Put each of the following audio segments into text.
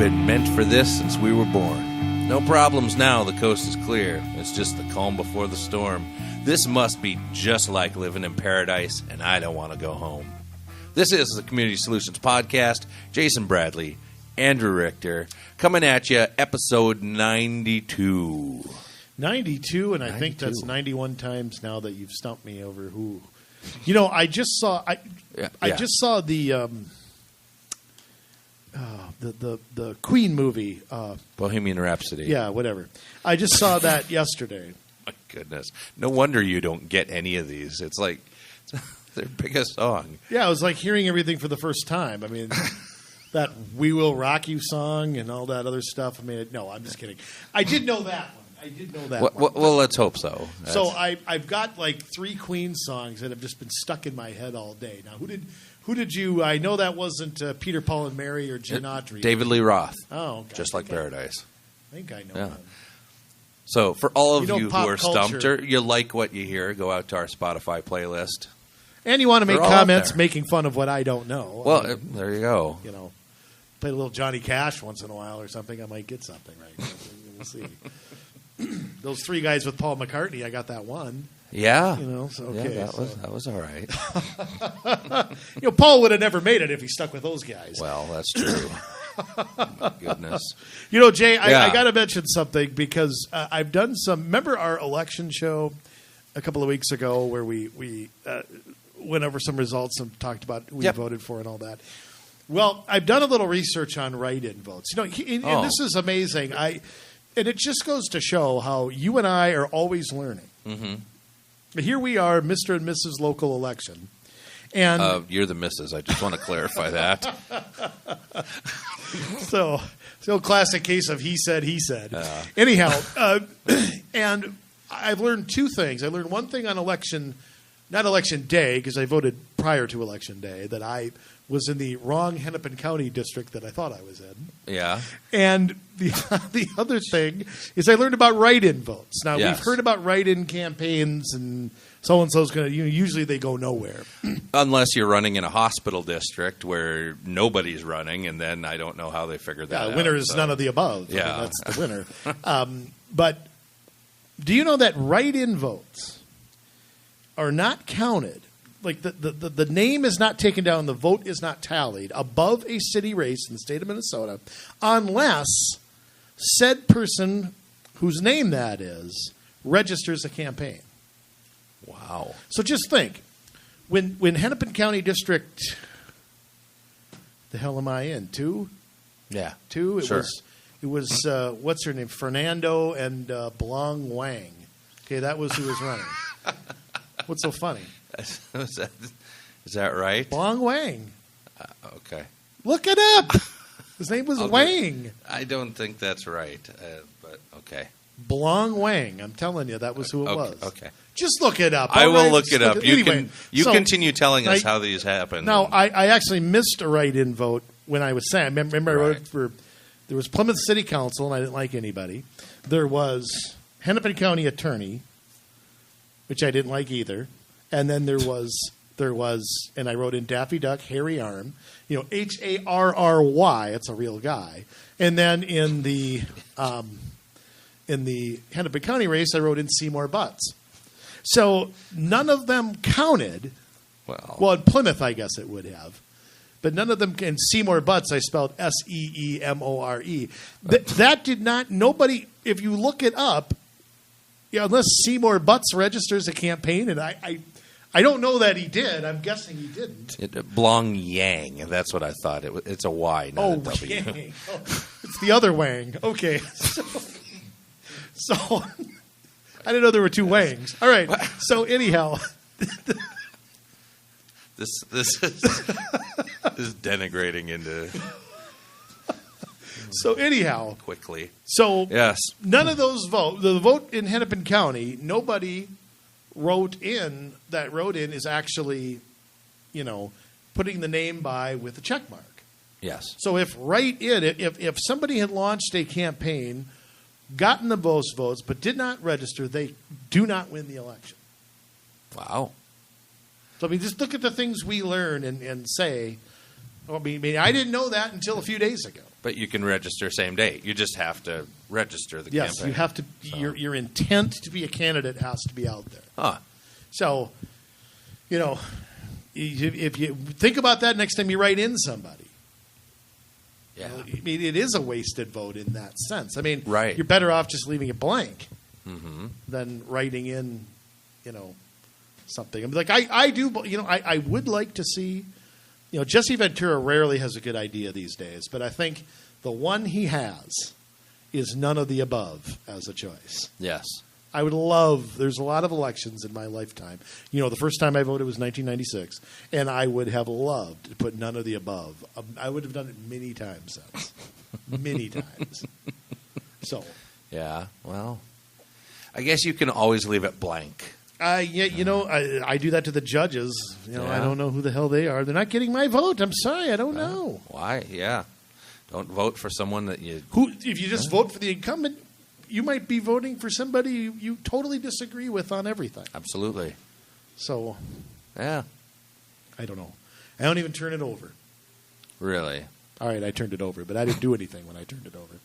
been meant for this since we were born. No problems now, the coast is clear. It's just the calm before the storm. This must be just like living in paradise, and I don't want to go home. This is the Community Solutions Podcast. Jason Bradley, Andrew Richter, coming at you, episode 92. 92, and I think that's 91 times now that you've stumped me over who. You know, I just saw just saw the Queen movie. Bohemian Rhapsody. Yeah, whatever. I just saw that yesterday. My goodness. No wonder you don't get any of these. It's like their biggest song. Yeah, it was like hearing everything for the first time. I mean, that We Will Rock You song and all that other stuff. I mean, no, I'm just kidding. I did know that one. Well, let's hope so. So I've got like 3 Queen songs that have just been stuck in my head all day. Now, who did you? I know that wasn't Peter, Paul, and Mary or Gene Autry. David Lee Roth. Oh, okay. Just like Paradise. I think I know him. So for all of you who are culture. stumped, or you like what you hear, go out to our Spotify playlist. And you want to make comments making fun of what I don't know. Well, there you go. You know, play a little Johnny Cash once in a while or something. I might get something right. We'll see. Those 3 guys with Paul McCartney, I got that one. Yeah. You know, so okay. Yeah, that was all right. You know, Paul would have never made it if he stuck with those guys. Well, that's true. My goodness. You know, Jay, I got to mention something because I've done some. Remember our election show a couple of weeks ago where we went over some results and talked about who we voted for and all that. Well, I've done a little research on write-in votes. You know, and this is amazing. And it just goes to show how you and I are always learning. Mm-hmm. Here we are, Mr. and Mrs. Local Election. And you're the Mrs. I just want to clarify that. So classic case of he said. Anyhow, and I've learned 2 things. I learned one thing on not election day, because I voted prior to election day, that I was in the wrong Hennepin County district that I thought I was in. Yeah. And the other thing is I learned about write-in votes. Now, we've heard about write-in campaigns and so-and-so's going to, usually they go nowhere. Unless you're running in a hospital district where nobody's running, and then I don't know how they figured that out. The winner is none of the above. Yeah. I mean, that's the winner. But do you know that write-in votes are not counted? Like the name is not taken down, the vote is not tallied above a city race in the state of Minnesota unless said person whose name that is registers a campaign. Wow. So just think, when Hennepin County District, the hell am I in? 2? Yeah. 2? It was what's her name? Fernando and Blong Wang. Okay, that was who was running. What's so funny? Is that right? Blong Wang. Okay. Look it up. His name was Wang. I don't think that's right, but okay. Blong Wang. I'm telling you, that was who it was. Okay. Just look it up. I will look it up. Anyway, you continue telling us how these happen. Now, I actually missed a write-in vote when I was saying. Remember, I wrote for. There was Plymouth City Council, and I didn't like anybody. There was Hennepin County Attorney, which I didn't like either. And then there was, and I wrote in Daffy Duck, Harry Arm, Harry, it's a real guy. And then in the Hennepin County race, I wrote in Seymour Butts. So none of them counted. Well, in Plymouth, I guess it would have. But none of them, in Seymour Butts, I spelled Seemore. That did not, nobody, if you look it up, unless Seymour Butts registers a campaign, and I don't know that he did. I'm guessing he didn't. Blong Yang. That's what I thought. It's a Y, not a W. Yang. Oh, it's the other Wang. Okay. So I didn't know there were 2 Wangs. All right. So anyhow, this is denigrating into. So anyhow, quickly. So yes, none of those vote. The vote in Hennepin County, nobody wrote in is actually, putting the name by with a check mark. Yes. So if if somebody had launched a campaign, gotten the most votes, but did not register, they do not win the election. Wow. So I mean, just look at the things we learn and say. I mean, I didn't know that until a few days ago. But you can register same day. You just have to register the campaign. Yes, you have to. So. Your intent to be a candidate has to be out there. Huh. So, if you think about that next time you write in somebody. Yeah. I mean, it is a wasted vote in that sense. I mean, right. You're better off just leaving it blank than writing in, something. I mean, like I do. I would like to see. Jesse Ventura rarely has a good idea these days, but I think the one he has is none of the above as a choice. Yes. I would love, there's a lot of elections in my lifetime. The first time I voted was 1996, and I would have loved to put none of the above. I would have done it many times since. Many times. So. Yeah, well, I guess you can always leave it blank. I do that to the judges. I don't know who the hell they are. They're not getting my vote. I'm sorry, I don't know. Why? Yeah. Don't vote for someone that you... If you just vote for the incumbent... You might be voting for somebody you totally disagree with on everything. Absolutely. So, yeah. I don't know. I don't even turn it over. Really? All right, I turned it over, but I didn't do anything when I turned it over.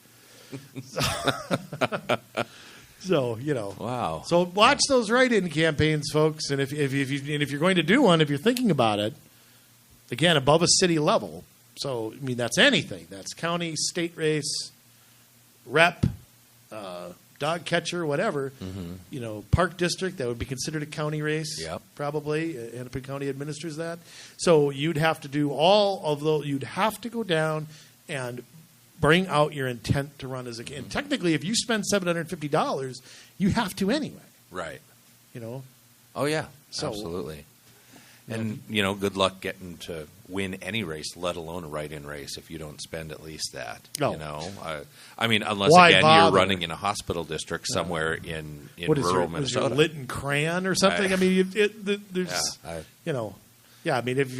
So Wow. So watch those write-in campaigns, folks, and if you're going to do one, if you're thinking about it, again, above a city level. So I mean, that's anything. That's county, state race, rep. Dog catcher, whatever, park district, that would be considered a county race. Yep. Probably. Hennepin County administers that. So you'd have to do all of those. You'd have to go down and bring out your intent to run as a candidate. And technically, if you spend $750, you have to anyway. Right. Oh, yeah. So, absolutely. And, good luck getting to win any race, let alone a write-in race, if you don't spend at least that. No. I mean, unless, Why again, bother? you're running in a hospital district somewhere in rural Minnesota. What is Lytton Cran or something? I mean, there's, I mean, if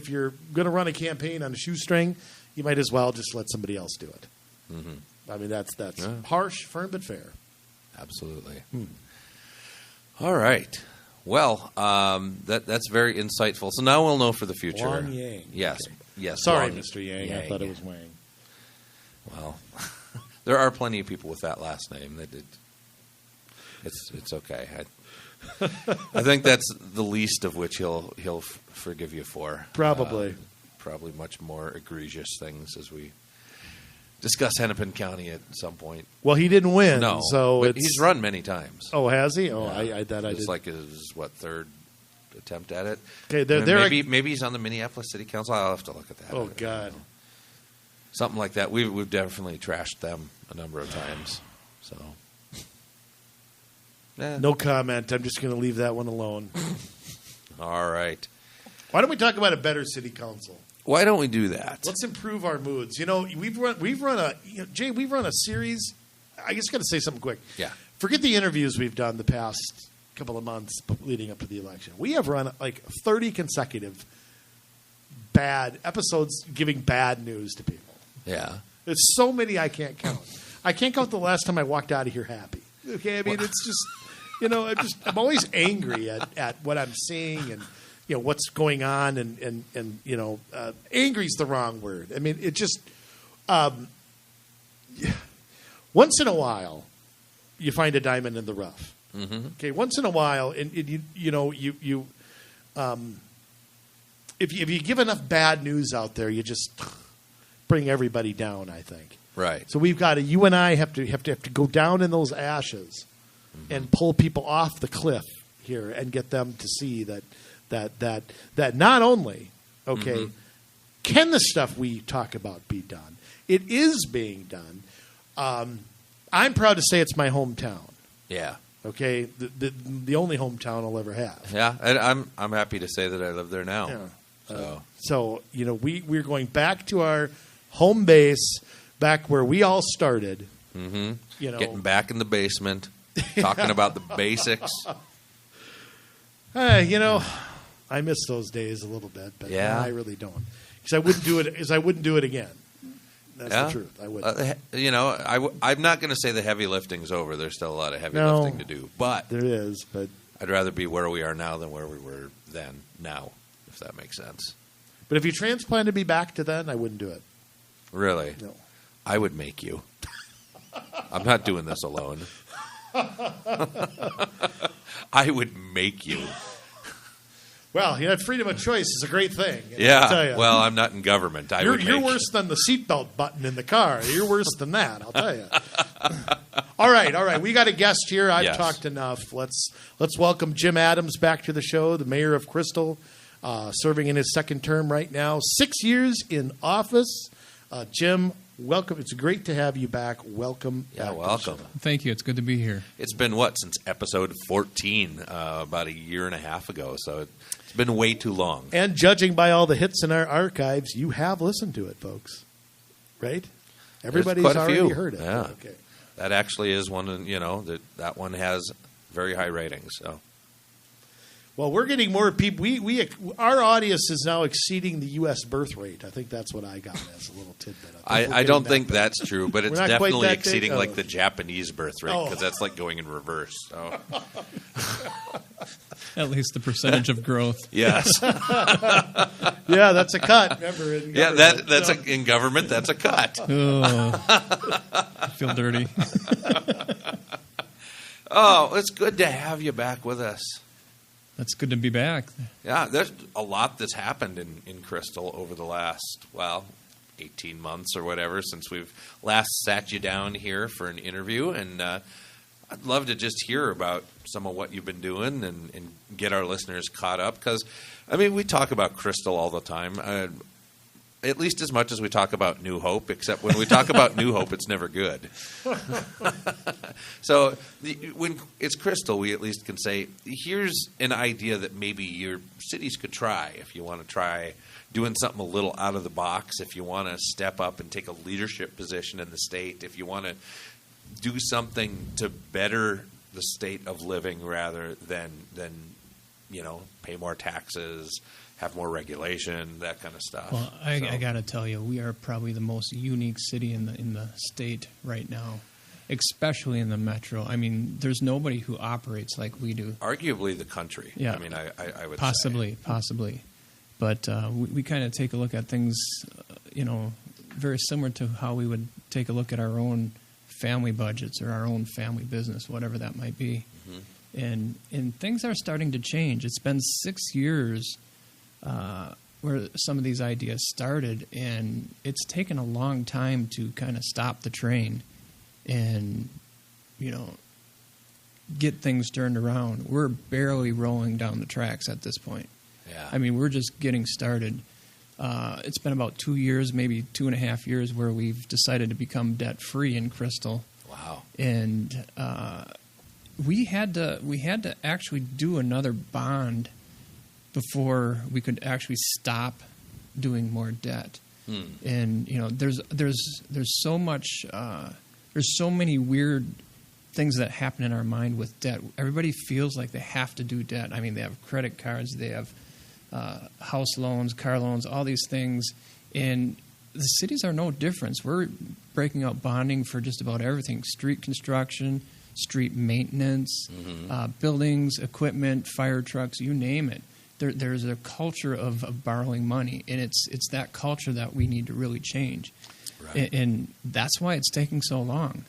you're going to run a campaign on a shoestring, you might as well just let somebody else do it. I mean, that's harsh, firm, but fair. Absolutely. All right. Well, that's very insightful. So now we'll know for the future. Wang Yang. Yes. Okay. Yes. Sorry, Mr. Yang. I thought it was Wang. Well, there are plenty of people with that last name. It's okay. I think that's the least of which he'll forgive you for. Probably. Probably much more egregious things as we discuss Hennepin County at some point. Well, he didn't win. No, so but he's run many times. Oh, has he? Oh, yeah. I did. It's like his third attempt at it. Okay, maybe he's on the Minneapolis City Council. I'll have to look at that. Oh God, something like that. We've definitely trashed them a number of times. So, no comment. I'm just going to leave that one alone. All right. Why don't we talk about a better city council? Why don't we do that? Let's improve our moods. We've run a series. I just got to say something quick. Yeah. Forget the interviews we've done the past couple of months leading up to the election. We have run like 30 consecutive bad episodes giving bad news to people. Yeah. There's so many I can't count. I can't count the last time I walked out of here happy. Okay, I mean it's just I'm always angry at what I'm seeing and. What's going on, and angry is the wrong word. I mean, it just once in a while you find a diamond in the rough. Okay, once in a while, and if you give enough bad news out there, you just bring everybody down. I think. Right. So you and I have to go down in those ashes and pull people off the cliff here and get them to see that not only can the stuff we talk about be done, it is being done. I'm proud to say it's my hometown. Yeah. Okay. The only hometown I'll ever have. Yeah, and I'm happy to say that I live there now. Yeah. So we're going back to our home base, back where we all started. Getting back in the basement, talking about the basics. I miss those days a little bit, but yeah. I really don't. Because I wouldn't do it again. That's the truth. I wouldn't. I'm not going to say the heavy lifting's over. There's still a lot of heavy lifting to do. But there is. But I'd rather be where we are now than where we were then. Now, if that makes sense. But if you transplanted me back to then, I wouldn't do it. Really? No. I would make you. I'm not doing this alone. I would make you. Well, freedom of choice is a great thing. Yeah. I'll tell you. Well, I'm not in government. You're worse than the seatbelt button in the car. You're worse than that, I'll tell you. All right. We got a guest here. I've talked enough. Let's welcome Jim Adams back to the show, the mayor of Crystal, serving in his second term right now. 6 years in office. Jim, welcome. It's great to have you back. Welcome. Yeah, welcome. Thank you. It's good to be here. It's been, since episode 14, about a year and a half ago. So it's been way too long. And judging by all the hits in our archives, you have listened to it, folks. Right? Everybody's already heard it. Yeah. Okay. That actually is one, that one has very high ratings. So. Well, we're getting more people. Our audience is now exceeding the U.S. birth rate. I think that's what I got as a little tidbit. I don't think that's true, but it's definitely exceeding like the Japanese birth rate because that's like going in reverse. So. At least the percentage of growth. Yes. Yeah, that's a cut. Remember, in government. In government, that's a cut. Oh, I feel dirty. Oh, it's good to have you back with us. That's good to be back. Yeah, there's a lot that's happened in Crystal over the last, 18 months or whatever since we've last sat you down here for an interview. And I'd love to just hear about some of what you've been doing and get our listeners caught up. Because, we talk about Crystal all the time, at least as much as we talk about New Hope, except when we talk about New Hope, it's never good. So when it's Crystal, we at least can say, here's an idea that maybe your cities could try if you want to try doing something a little out of the box, if you want to step up and take a leadership position in the state, if you want to do something to better the state of living rather than pay more taxes, have more regulation, that kind of stuff. Well, I got to tell you, we are probably the most unique city in the state right now, especially in the metro. There's nobody who operates like we do. Arguably the country. Yeah. I would possibly. But we kind of take a look at things, very similar to how we would take a look at our own family budgets or our own family business, whatever that might be. Mm-hmm. And things are starting to change. It's been 6 years where some of these ideas started, and it's taken a long time to kind of stop the train and, get things turned around. We're barely rolling down the tracks at this point. Yeah. We're just getting started. It's been about 2 years, maybe 2.5 years, where we've decided to become debt-free in Crystal. Wow. And we had to actually do another bond before we could actually stop doing more debt. And there's so much there's so many weird things that happen in our mind with debt. Everybody feels like they have to do debt. They have credit cards, they have house loans, car loans, all these things, and the cities are no different. We're breaking out bonding for just about everything: street construction, street maintenance, buildings, equipment, fire trucks, you name it. There's a culture of borrowing money, and it's that culture that we need to really change. Right. And that's why it's taking so long.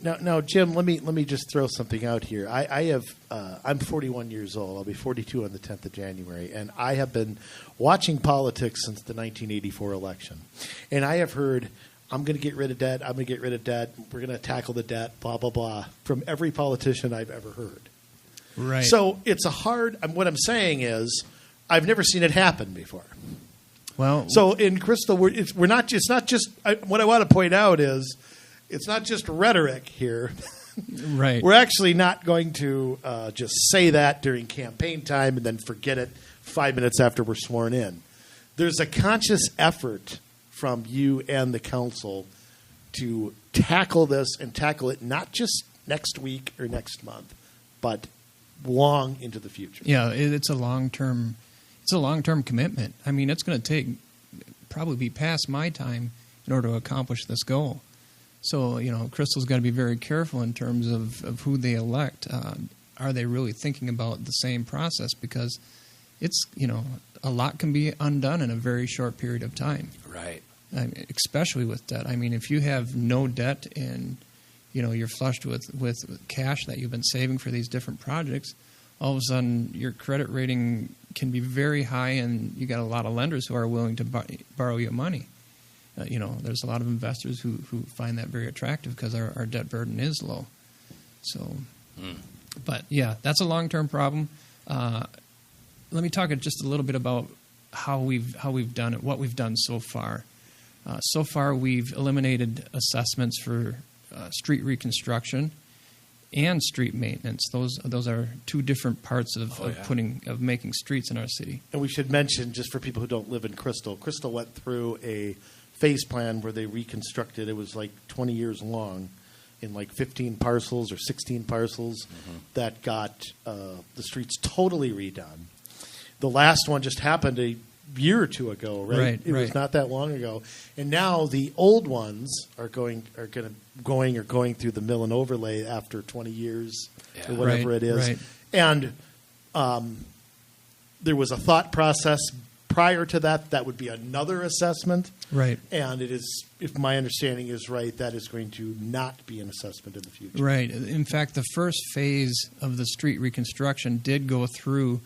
Now, Jim, let me just throw something out here. I'm 41 years old. I'll be 42 on the 10th of January, and I have been watching politics since the 1984 election. And I have heard, I'm going to get rid of debt, I'm going to get rid of debt, we're going to tackle the debt, blah, blah, blah, from every politician I've ever heard. Right. So it's what I'm saying is, I've never seen it happen before. Well, so in Crystal, it's not just what I want to point out is, it's not just rhetoric here. Right. We're actually not going to just say that during campaign time and then forget it 5 minutes after we're sworn in. There's a conscious effort from you and the council to tackle this and tackle it not just next week or next month, but long into the future. Yeah, it's a long-term commitment. It's going to probably be past my time in order to accomplish this goal. So, Crystal's got to be very careful in terms of who they elect. Are they really thinking about the same process? Because it's, a lot can be undone in a very short period of time. Right. especially with debt. I mean, if you have no debt and you're flushed with cash that you've been saving for these different projects, all of a sudden your credit rating can be very high, and you got a lot of lenders who are willing to borrow you money. There's a lot of investors who find that very attractive because our debt burden is low. So, but yeah, that's a long-term problem. Let me talk just a little bit about how we've done it, what we've done so far. So far, we've eliminated assessments for street reconstruction and street maintenance. Those are two different parts of making streets in our city. And we should mention, just for people who don't live in Crystal went through a phase plan where they reconstructed. It was like 20 years long, in like 15 parcels or 16 parcels that got the streets totally redone. The last one just happened a year or two ago, right? It was not that long ago. And now the old ones are going through the mill and overlay after 20 years or whatever it is. Right. And there was a thought process prior to that would be another assessment. Right. And it is, if my understanding is right, that is going to not be an assessment in the future. Right. In fact, the first phase of the street reconstruction did go through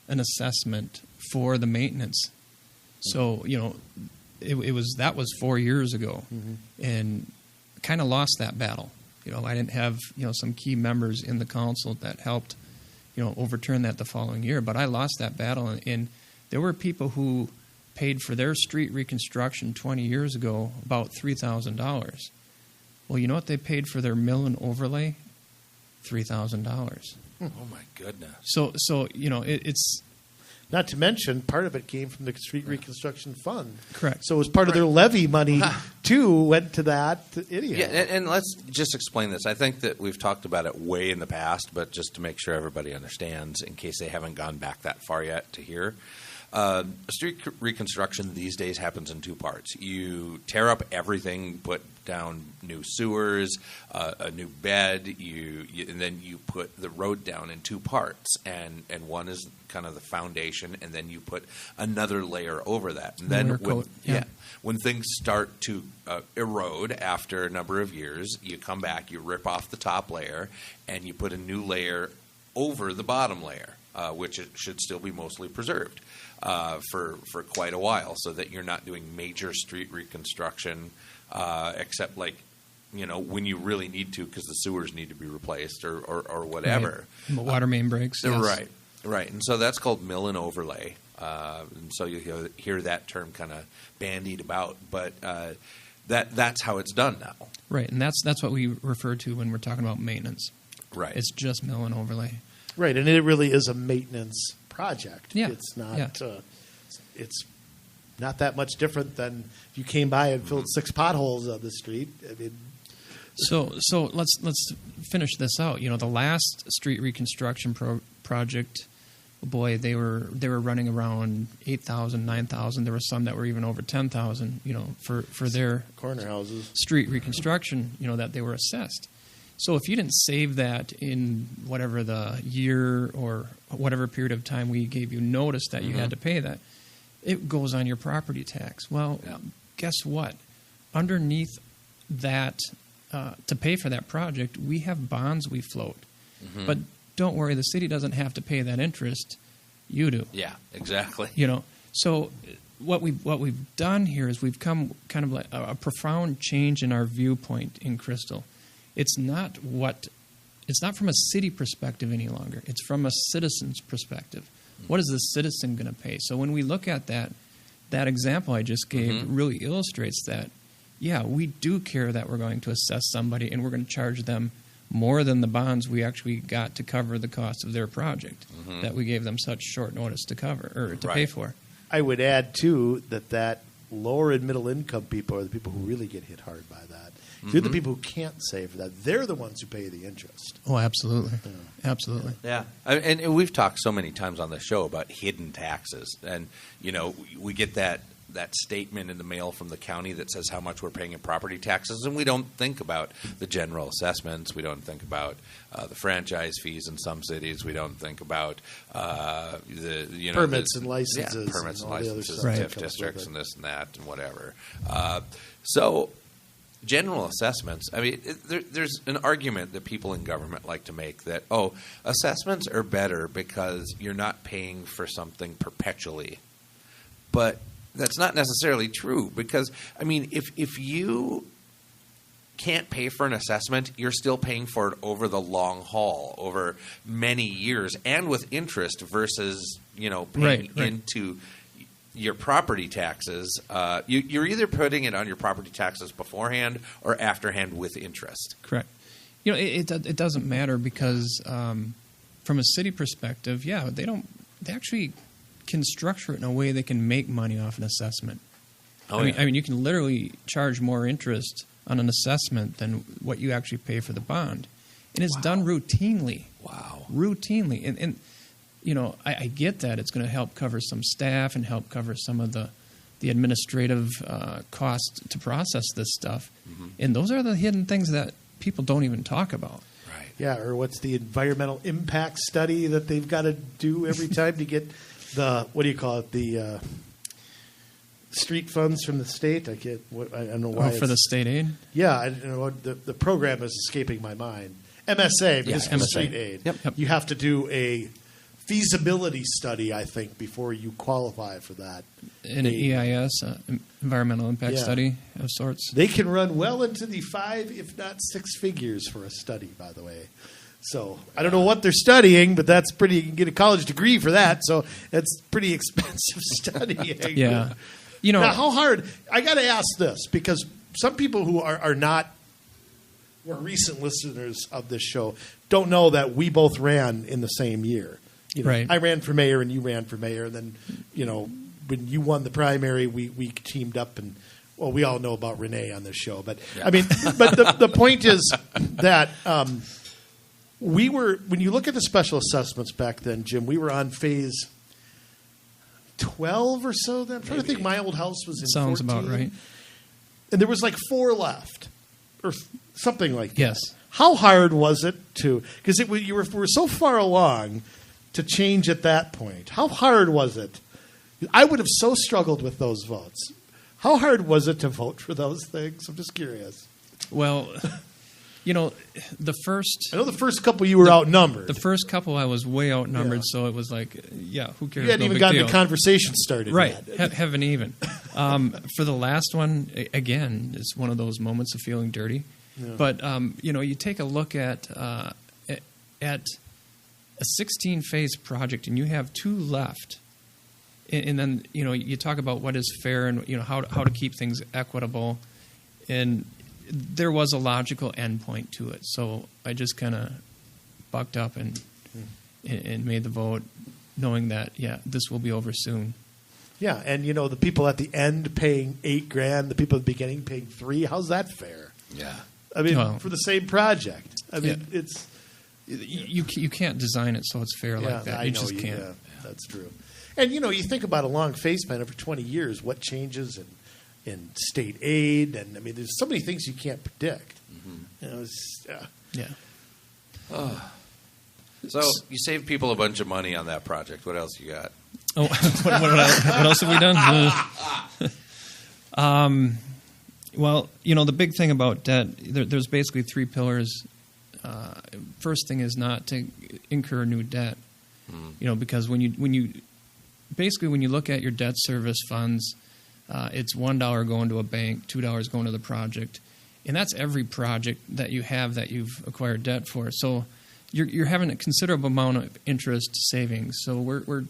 an assessment for the maintenance. So, that was 4 years ago, and kind of lost that battle. I didn't have, some key members in the council that helped, overturn that the following year, but I lost that battle, and there were people who paid for their street reconstruction 20 years ago about $3,000. Well, you know what they paid for their mill and overlay? $3,000. Oh my goodness! So it's not to mention part of it came from the street reconstruction fund. Correct. So it was part of their levy money too went to that. Yeah, and let's just explain this. I think that we've talked about it way in the past, but just to make sure everybody understands, in case they haven't gone back that far yet to hear. Street reconstruction these days happens in two parts. You tear up everything, put down new sewers, a new bed, and then you put the road down in two parts. And one is kind of the foundation, and then you put another layer over that. And then when things start to erode after a number of years, you come back, you rip off the top layer, and you put a new layer over the bottom layer, which it should still be mostly preserved. For quite a while, so that you're not doing major street reconstruction, except when you really need to, because the sewers need to be replaced or whatever. Right. Water main breaks. Yes. Right. And so that's called mill and overlay. And so you hear that term kind of bandied about, but that's how it's done now. Right, and that's what we refer to when we're talking about maintenance. Right. It's just mill and overlay. Right, and it really is a maintenance project. Yeah. It's not it's not that much different than if you came by and filled 6 potholes on the street. I mean, so let's finish this out. The last street reconstruction project, boy, they were running around 8,000, 9,000. There were some that were even over 10,000, for their corner houses street reconstruction, that they were assessed. So if you didn't save that in whatever the year or whatever period of time we gave you notice that you had to pay that, it goes on your property tax. Well, guess what? Underneath that, to pay for that project, we have bonds we float. But don't worry, the city doesn't have to pay that interest. You do. Yeah, exactly. So what we've done here is we've come kind of like a profound change in our viewpoint in Crystal. It's not from a city perspective any longer. It's from a citizen's perspective. What is the citizen going to pay? So when we look at that example I just gave really illustrates that, we do care that we're going to assess somebody and we're going to charge them more than the bonds we actually got to cover the cost of their project that we gave them such short notice to cover or to pay for. I would add, too, that lower and middle income people are the people who really get hit hard by that. They're the people who can't save for that. They're the ones who pay the interest. Oh, absolutely. Absolutely. Yeah. And we've talked so many times on the show about hidden taxes. And, we get that that statement in the mail from the county that says how much we're paying in property taxes, and we don't think about the general assessments. We don't think about the franchise fees in some cities. We don't think about the permits and licenses, permits and licenses, TIF districts, and this and that and whatever. So. General assessments, I mean, there's an argument that people in government like to make that, assessments are better because you're not paying for something perpetually. But that's not necessarily true because, I mean, if you can't pay for an assessment, you're still paying for it over the long haul, over many years, and with interest versus, paying into your property taxes. You're either putting it on your property taxes beforehand or afterhand with interest. Correct. It doesn't matter because from a city perspective, they actually can structure it in a way they can make money off an assessment. I mean, you can literally charge more interest on an assessment than what you actually pay for the bond, and it's done routinely. Wow. Routinely, and I get that it's going to help cover some staff and help cover some of the administrative costs to process this stuff. Mm-hmm. And those are the hidden things that people don't even talk about. Right. Yeah, or what's the environmental impact study that they've got to do every time to get the, what do you call it, the street funds from the state? I don't know why. For the state aid? Yeah, I don't know. The program is escaping my mind. MSA, Municipal Street Aid. Yep. You have to do a feasibility study, I think, before you qualify for that. An EIS, environmental impact study of sorts. They can run well into the 5, if not 6 figures for a study, by the way. So I don't know what they're studying, but that's pretty. You can get a college degree for that, so it's pretty expensive studying. Yeah. Now, how hard? I got to ask this because some people who are not more recent listeners of this show don't know that we both ran in the same year. Right. I ran for mayor and you ran for mayor, and then when you won the primary, we teamed up, and we all know about Renee on this show. But I mean, but the point is that we were, when you look at the special assessments back then, Jim, we were on phase 12 or so. Then I'm trying to think. My old house was in Sounds 14, about right. and there was like 4 left, or something like that. Yes. How hard was it to? Because we were so far along to change at that point. How hard was it? I would have so struggled with those votes. How hard was it to vote for those things? I'm just curious. Well, the first... I know the first couple you were outnumbered. The first couple I was way outnumbered, so it was like, who cares? You hadn't even gotten the conversation started right, yet. Haven't even. For the last one, again, it's one of those moments of feeling dirty. Yeah. But, you take a look at a 16-phase project, and you have 2 left, and then you talk about what is fair and how to keep things equitable, and there was a logical endpoint to it. So I just kind of bucked up and made the vote, knowing that this will be over soon. Yeah, and the people at the end paying $8,000, the people at the beginning paying $3,000. How's that fair? Yeah, I mean, for the same project. I mean, it's. You can't design it so it's fair like that. You just can't. Yeah, that's true. And you think about a long phase plan over 20 years. What changes in state aid, and I mean, there's so many things you can't predict. Mm-hmm. So you saved people a bunch of money on that project. What else you got? Oh, what else have we done? Well, the big thing about debt, there's basically 3 pillars. First thing is not to incur new debt, because when you look at your debt service funds, it's $1 going to a bank, $2 going to the project, and that's every project that you have that you've acquired debt for. So you're having a considerable amount of interest savings. So we're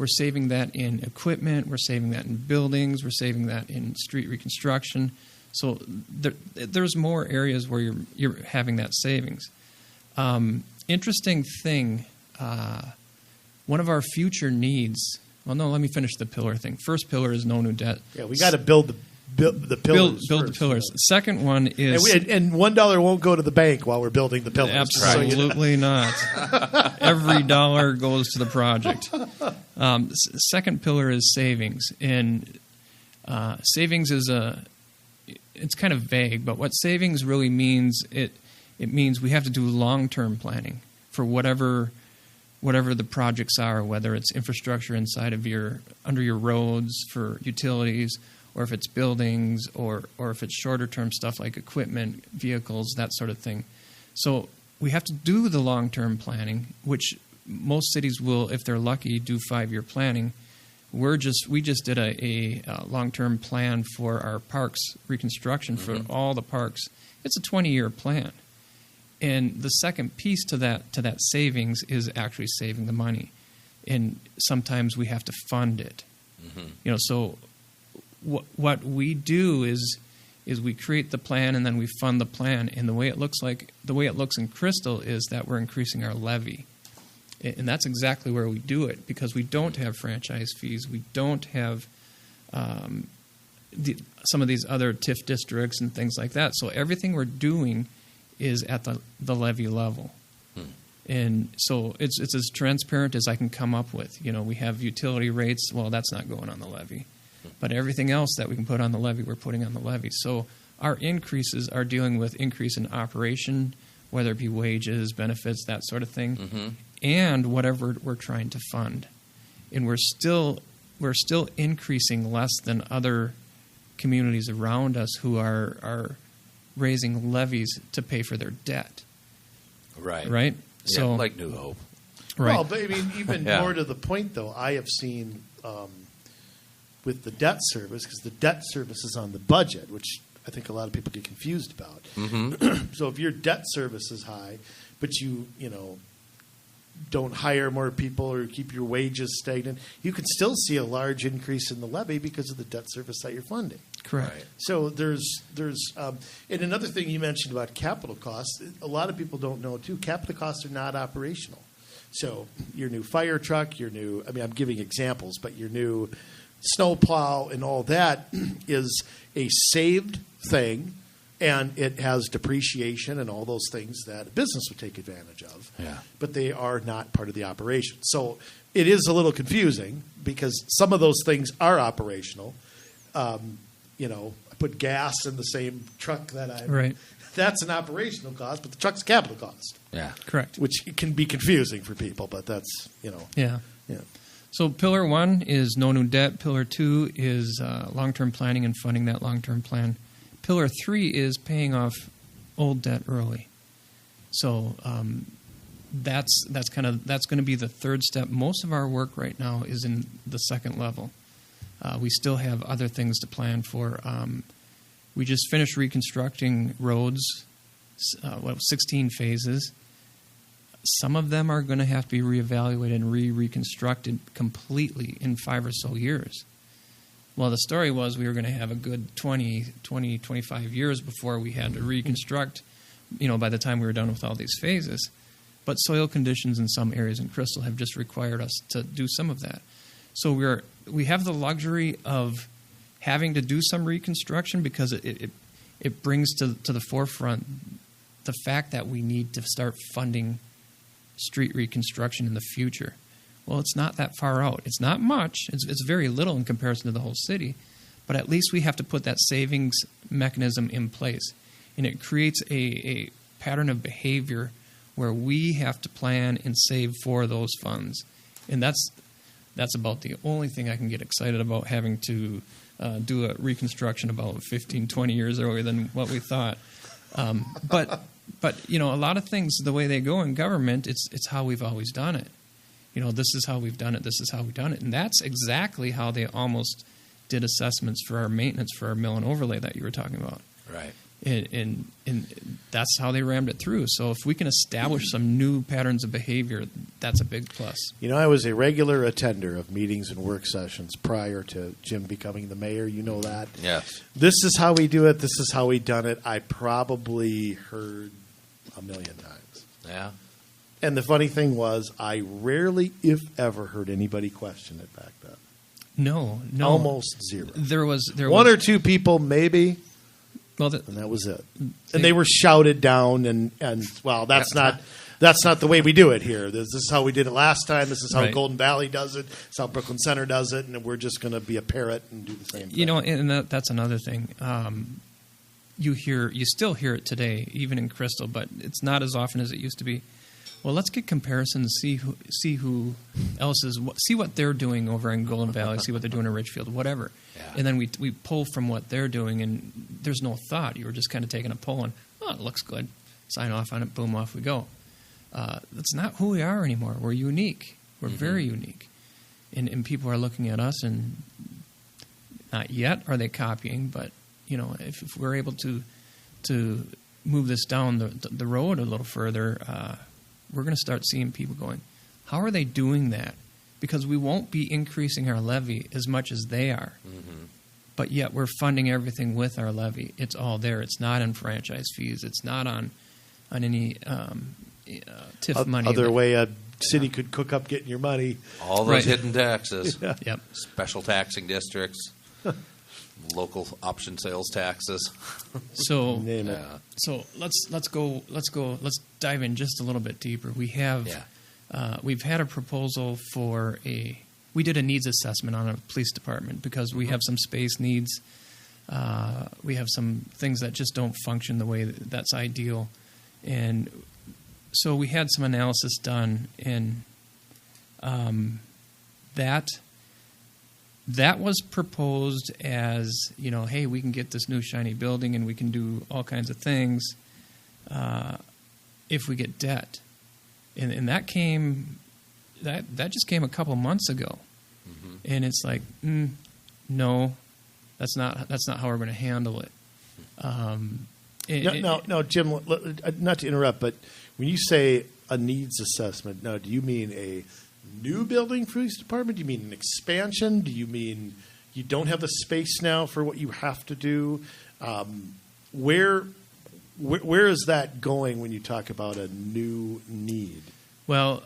saving that in equipment, we're saving that in buildings, we're saving that in street reconstruction. So there's more areas where you're having that savings. Interesting thing, one of our future needs. Well, no, let me finish the pillar thing. First pillar is no new debt. Yeah, we got to build the pillars. Build the pillars. The second one is and $1 won't go to the bank while we're building the pillars. Absolutely not. Every dollar goes to the project. Second pillar is savings, and Savings is it's kind of vague, but what savings really means, it means we have to do long-term planning for whatever the projects are, whether it's infrastructure inside of under your roads for utilities, or if it's buildings, or if it's shorter-term stuff like equipment, vehicles, that sort of thing. So we have to do the long-term planning, which most cities will, if they're lucky, do 5-year planning. We just did a long-term plan for our parks reconstruction for all the parks. It's a 20-year plan. And the second piece to that savings is actually saving the money, and sometimes we have to fund it. So what we do is we create the plan and then we fund the plan. And the way it looks in Crystal is that we're increasing our levy, and that's exactly where we do it, because we don't have franchise fees, we don't have some of these other TIF districts and things like that. So everything we're doing is at the levy level. And so it's as transparent as I can come up with. We have utility rates. Well, that's not going on the levy. But everything else that we can put on the levy, we're putting on the levy. So our increases are dealing with increase in operation, whether it be wages, benefits, that sort of thing, and whatever we're trying to fund. And we're still increasing less than other communities around us who are raising levies to pay for their debt. Right. Right? Yeah, So like New Hope. right. Well, but I mean, even more to the point, though, I have seen with the debt service, because the debt service is on the budget, which I think a lot of people get confused about. So if your debt service is high, but you don't hire more people or keep your wages stagnant, you can still see a large increase in the levy because of the debt service that you're funding. Correct. Right. So there's and another thing you mentioned about capital costs, a lot of people don't know too, capital costs are not operational. So your new fire truck, I'm giving examples, but your new snowplow and all that is a saved thing, and it has depreciation and all those things that a business would take advantage of. Yeah. But they are not part of the operation. So it is a little confusing because some of those things are operational. I put gas in the same truck that I Right. That's an operational cost, but the truck's a capital cost, Yeah. Correct. which can be confusing for people. But that's Yeah. yeah. So Pillar 1 is no new debt. Pillar 2 is long-term planning and funding that long-term plan. Pillar 3 is paying off old debt early. So that's going to be the third step. Most of our work right now is in the second level. We still have other things to plan for. We just finished reconstructing roads, 16 phases. Some of them are going to have to be reevaluated and reconstructed completely in 5 or so years. Well, the story was we were going to have a good 25 years before we had to reconstruct, by the time we were done with all these phases. But soil conditions in some areas in Crystal have just required us to do some of that. So we have the luxury of having to do some reconstruction because it brings to the forefront the fact that we need to start funding street reconstruction in the future. Well, it's not that far out. It's not much. It's very little in comparison to the whole city. But at least we have to put that savings mechanism in place. And it creates a pattern of behavior where we have to plan and save for those funds. And that's about the only thing I can get excited about, having to do a reconstruction about 15, 20 years earlier than what we thought. But a lot of things, the way they go in government, it's how we've always done it. This is how we've done it, this is how we've done it. And that's exactly how they almost did assessments for our maintenance for our mill and overlay that you were talking about. Right. And that's how they rammed it through. So if we can establish some new patterns of behavior, that's a big plus. I was a regular attender of meetings and work sessions prior to Jim becoming the mayor. You know that. Yes. This is how we do it. This is how we done it. I probably heard a million times. Yeah. And the funny thing was, I rarely, if ever, heard anybody question it back then. No. Almost zero. There was one or two people, maybe. Well, and that was it. And they were shouted down, and well, that's not. that's not the way we do it here. This is how we did it last time. This is how Right. Golden Valley does it. This is how Brooklyn Center does it, and we're just going to be a parrot and do the same thing. And that's another thing. You still hear it today, even in Crystal, but it's not as often as it used to be. Well, let's get comparisons, see who else is, see what they're doing over in Golden Valley, see what they're doing in Richfield, whatever. Yeah. And then we pull from what they're doing, and there's no thought. You were just kind of taking a poll and, oh, it looks good. Sign off on it, boom, off we go. That's not who we are anymore. We're unique. We're very unique. And people are looking at us, and not yet are they copying, but if we're able to move this down the road a little further, we're going to start seeing people going, how are they doing that? Because we won't be increasing our levy as much as they are. But yet we're funding everything with our levy. It's all there. It's not on franchise fees. It's not on any TIF money. Other way a city could cook up getting your money. All those hidden taxes. Yeah. Yep. Special taxing districts. Local option sales taxes. So Name it. Yeah. So let's dive in just a little bit deeper. We have we've had a proposal we did a needs assessment on a police department because we have some space needs. We have some things that just don't function the way that's ideal, and so we had some analysis done, and that was proposed as, hey, we can get this new shiny building and we can do all kinds of things if we get debt. And that just came a couple months ago. And it's like, no, that's not how we're going to handle it. No, Jim, not to interrupt, but when you say a needs assessment, now, do you mean a new building for police department? Do you mean an expansion? Do you mean you don't have the space now for what you have to do? Where is that going when you talk about a new need? Well,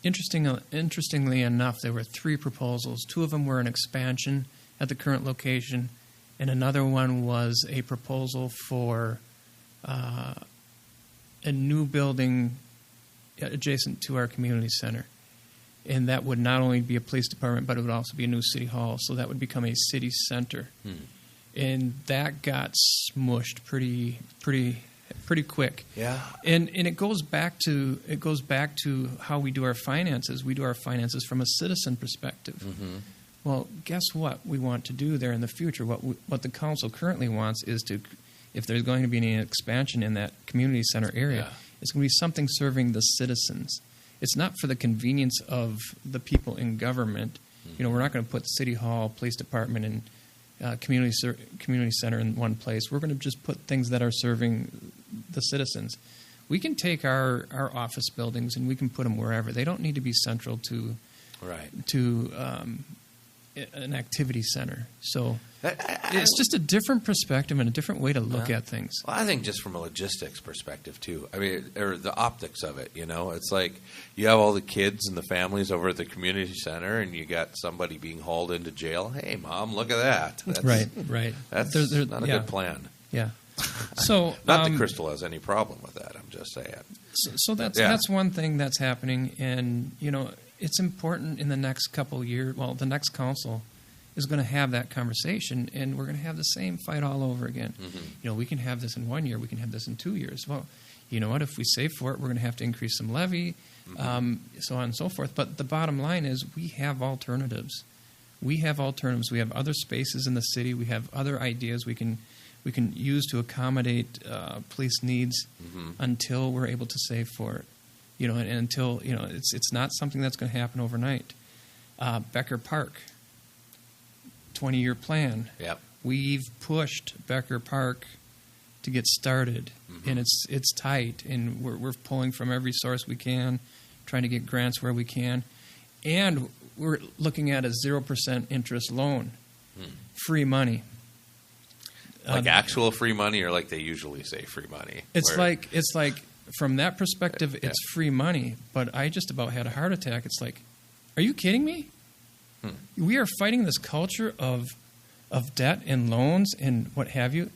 interestingly enough, there were 3 proposals. 2 of them were an expansion at the current location, and another one was a proposal for a new building adjacent to our community center. And that would not only be a police department, but it would also be a new city hall. So that would become a city center. And that got smushed pretty quick. Yeah. And it goes back to how we do our finances. We do our finances from a citizen perspective. Well, guess what we want to do there in the future? What the council currently wants is if there's going to be any expansion in that community center area, it's going to be something serving the citizens. It's not for the convenience of the people in government. We're not going to put city hall, police department, and community center in one place. We're going to just put things that are serving the citizens. We can take our office buildings and we can put them wherever. They don't need to be central to an activity center. So it's just a different perspective and a different way to look at things. Well, I think just from a logistics perspective too. I mean, or the optics of it. It's like you have all the kids and the families over at the community center, and you got somebody being hauled into jail. Hey, Mom, look at that. That's, right. That's not a good plan. Yeah. So not that Crystal has any problem with that. I'm just saying. So that's one thing that's happening, and it's important in the next couple of years. Well, the next council is going to have that conversation, and we're going to have the same fight all over again. We can have this in 1 year, we can have this in 2 years. Well, you know what? If we save for it, we're going to have to increase some levy, so on and so forth. But the bottom line is, we have alternatives. We have other spaces in the city. We have other ideas we can use to accommodate police needs until we're able to save for it. And until it's not something that's going to happen overnight. Becker Park, 20-year plan. Yep. We've pushed Becker Park to get started, and it's tight, and we're pulling from every source we can, trying to get grants where we can, and we're looking at a 0% interest loan, free money. Like actual free money, or like they usually say free money. It's like from that perspective, it's free money. But I just about had a heart attack. It's like, are you kidding me? We are fighting this culture of debt and loans and what have you,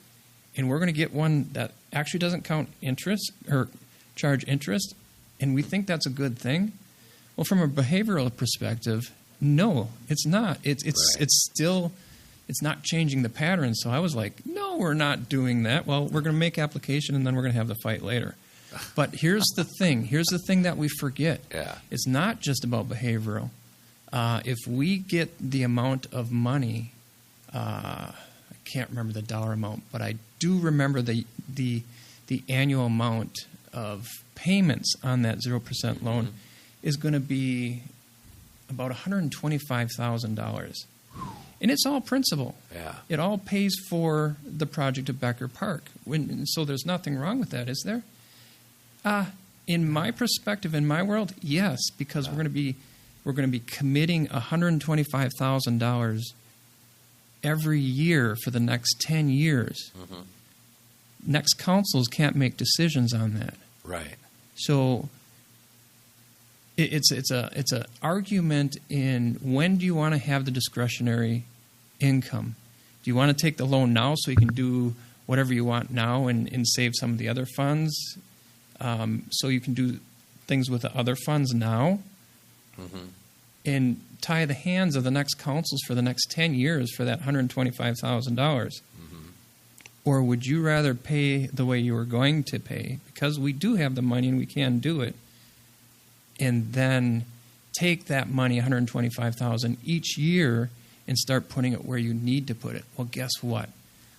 and we're going to get one that actually doesn't count interest or charge interest, and we think that's a good thing. Well, from a behavioral perspective, no, it's not. It's still, it's not changing the pattern. So I was like, no, we're not doing that. Well, we're going to make application, and then we're going to have the fight later. But here's the thing. Here's the thing that we forget. Yeah. It's not just about behavioral. If we get the amount of money, I can't remember the dollar amount, but I do remember the annual amount of payments on that 0% loan is going to be about $125,000. And it's all principal. Yeah. It all pays for the project of Becker Park. So there's nothing wrong with that, is there? In my perspective, in my world, yes, because we're going to be committing $125,000 every year for the next 10 years. Mm-hmm. Next councils can't make decisions on that. Right. So it's an argument in when do you want to have the discretionary income? Do you want to take the loan now so you can do whatever you want now and save some of the other funds? So you can do things with the other funds now and tie the hands of the next councils for the next 10 years for that $125,000. Or would you rather pay the way you were going to pay, because we do have the money and we can do it, and then take that money, $125,000 each year, and start putting it where you need to put it? Well, guess what?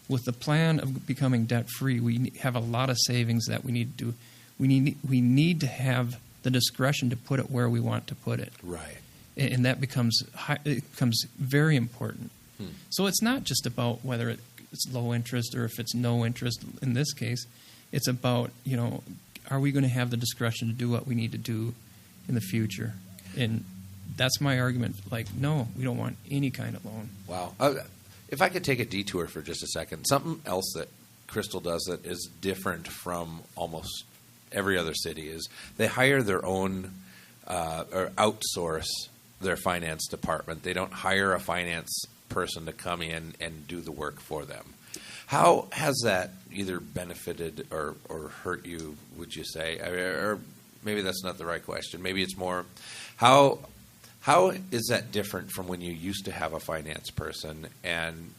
With the plan of becoming debt-free, we have a lot of savings that we need to do. We need to have the discretion to put it where we want to put it. Right. And that becomes very important. So it's not just about whether it's low interest or if it's no interest in this case. It's about, are we going to have the discretion to do what we need to do in the future? And that's my argument. Like, no, we don't want any kind of loan. Wow. If I could take a detour for just a second, something else that Crystal does that is different from almost every other city is they hire their own or outsource their finance department. They don't hire a finance person to come in and do the work for them. How has that either benefited or hurt you, would you say? Or maybe that's not the right question. Maybe it's more, how is that different from when you used to have a finance person? And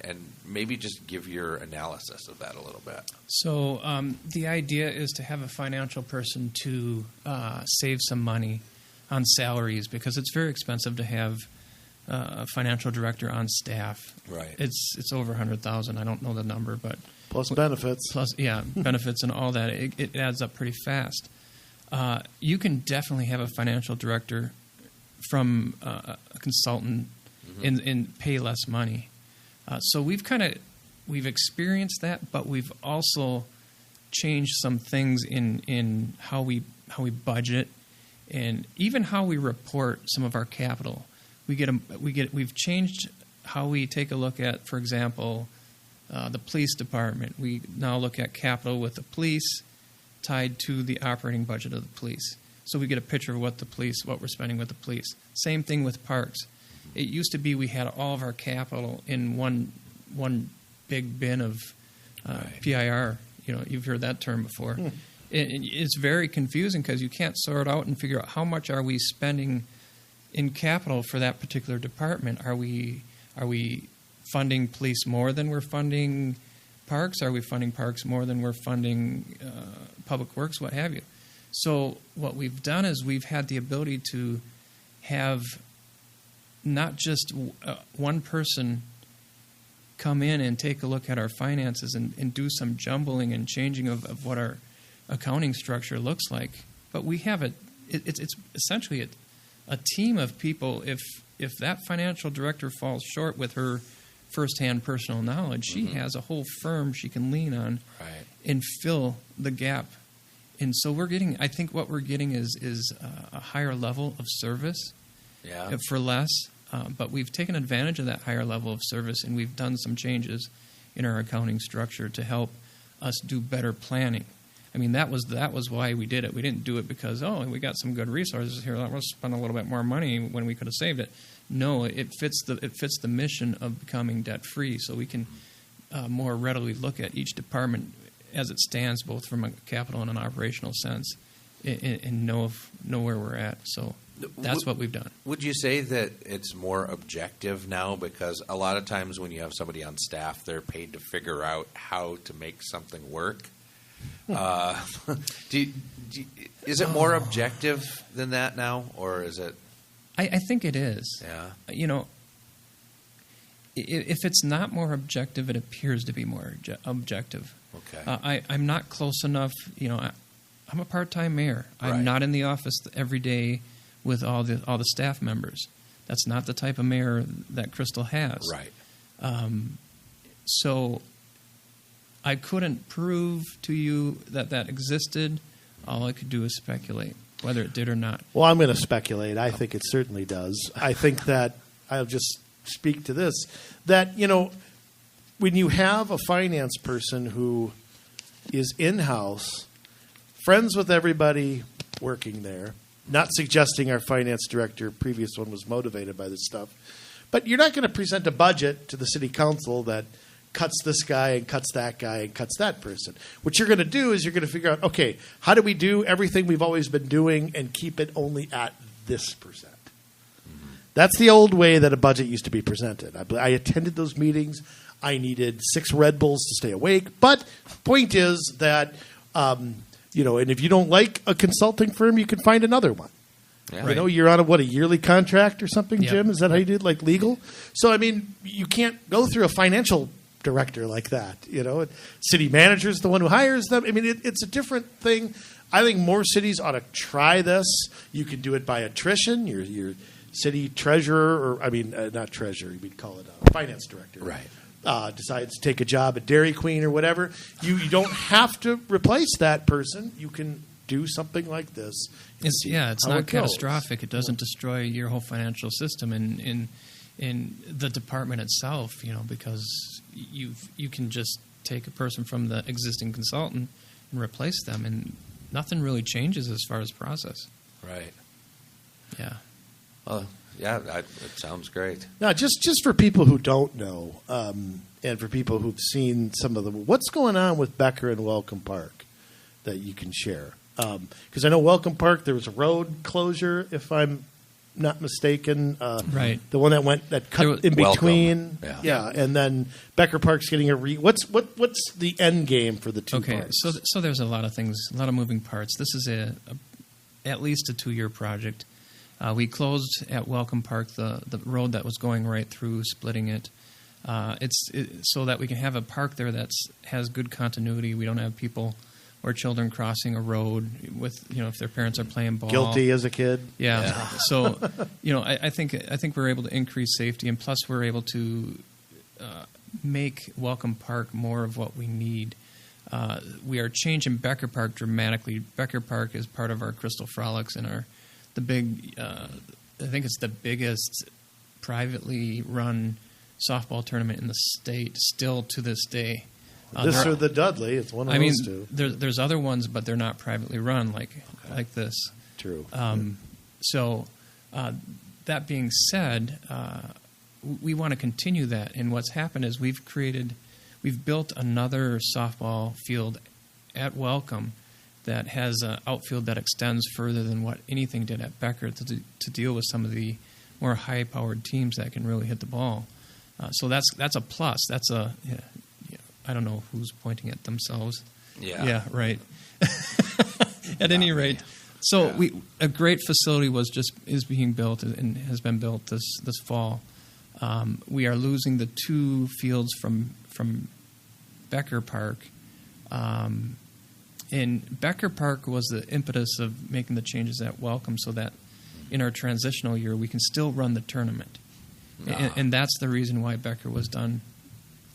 maybe just give your analysis of that a little bit. So the idea is to have a financial person to save some money on salaries, because it's very expensive to have a financial director on staff. Right. It's over $100,000. I don't know the number, but plus benefits. Benefits and all that. It adds up pretty fast. You can definitely have a financial director from a consultant and pay less money. So we've experienced that, but we've also changed some things in how we budget and even how we report some of our capital. We've changed how we take a look at, for example, the police department. We now look at capital with the police tied to the operating budget of the police. So we get a picture of what we're spending with the police. Same thing with parks. It used to be we had all of our capital in one big bin of PIR. You've heard that term before. It's very confusing because you can't sort out and figure out how much are we spending in capital for that particular department. Are we funding police more than we're funding parks? Are we funding parks more than we're funding public works? What have you? So what we've done is we've had the ability to have not just one person come in and take a look at our finances and do some jumbling and changing of what our accounting structure looks like, but we have it's essentially a team of people. If that financial director falls short with her firsthand personal knowledge, she has a whole firm she can lean on and fill the gap. And so I think what we're getting is a higher level of service for less. But we've taken advantage of that higher level of service, and we've done some changes in our accounting structure to help us do better planning. I mean, that was why we did it. We didn't do it because, we got some good resources here. Let's spend a little bit more money when we could have saved it. No, it fits the mission of becoming debt-free, so we can more readily look at each department as it stands, both from a capital and an operational sense, and know where we're at. So that's what we've done. Would you say that it's more objective now? Because a lot of times when you have somebody on staff, they're paid to figure out how to make something work. Is it more objective than that now, or is it? I think it is. Yeah. If it's not more objective, it appears to be more objective. Okay. I'm not close enough. I'm a part-time mayor. I'm not in the office every day with all the staff members. That's not the type of mayor that Crystal has. Right. So I couldn't prove to you that existed. All I could do is speculate whether it did or not. Well, I'm going to speculate. I think it certainly does. I think that I'll just speak to this, that, when you have a finance person who is in-house, friends with everybody working there, not suggesting our finance director, previous one, was motivated by this stuff, but you're not going to present a budget to the city council that cuts this guy and cuts that guy and cuts that person. What you're going to do is you're going to figure out, okay, how do we do everything we've always been doing and keep it only at this percent? That's the old way that a budget used to be presented. I attended those meetings. I needed 6 Red Bulls to stay awake. But point is that, and if you don't like a consulting firm, you can find another one. Yeah. You're on a yearly contract or something, Jim? Is that how you did, like legal? So, you can't go through a financial director like that. City manager is the one who hires them. It's a different thing. I think more cities ought to try this. You can do it by attrition. Your city treasurer, or not treasurer, we'd call it a finance director. Right. Decides to take a job at Dairy Queen or whatever. You don't have to replace that person. You can do something like this. It's not catastrophic. It doesn't destroy your whole financial system in the department itself. Because you can just take a person from the existing consultant and replace them, and nothing really changes as far as process. Right. Yeah. It sounds great. Now, just for people who don't know, and for people who've seen some of what's going on with Becker and Welcome Park that you can share? Because I know Welcome Park, there was a road closure, if I'm not mistaken. Right. The one that cut in between. Welcome. Yeah, and then Becker Park's getting what's the end game for the two parks? So there's a lot of things, a lot of moving parts. This is at least a 2-year project. We closed at Welcome Park the road that was going right through, splitting it. It's so that we can have a park there that has good continuity. We don't have people or children crossing a road with if their parents are playing ball. Guilty as a kid. Yeah. So I think we're able to increase safety, and plus we're able to make Welcome Park more of what we need. We are changing Becker Park dramatically. Becker Park is part of our Crystal Frolics and the big, I think it's the biggest privately run softball tournament in the state, still to this day. This or the Dudley, it's one of those two. There's other ones, but they're not privately run like this. True. So that being said, we want to continue that. And what's happened is we've built another softball field at Welcome that has an outfield that extends further than what anything did at Becker to deal with some of the more high-powered teams that can really hit the ball. So that's a plus. That's I don't know who's pointing at themselves. Yeah. Yeah, right. At any rate, so a great facility is being built and has been built this fall. We are losing the 2 fields from Becker Park. And Becker Park was the impetus of making the changes at Welcome so that in our transitional year we can still run the tournament. And that's the reason why Becker was done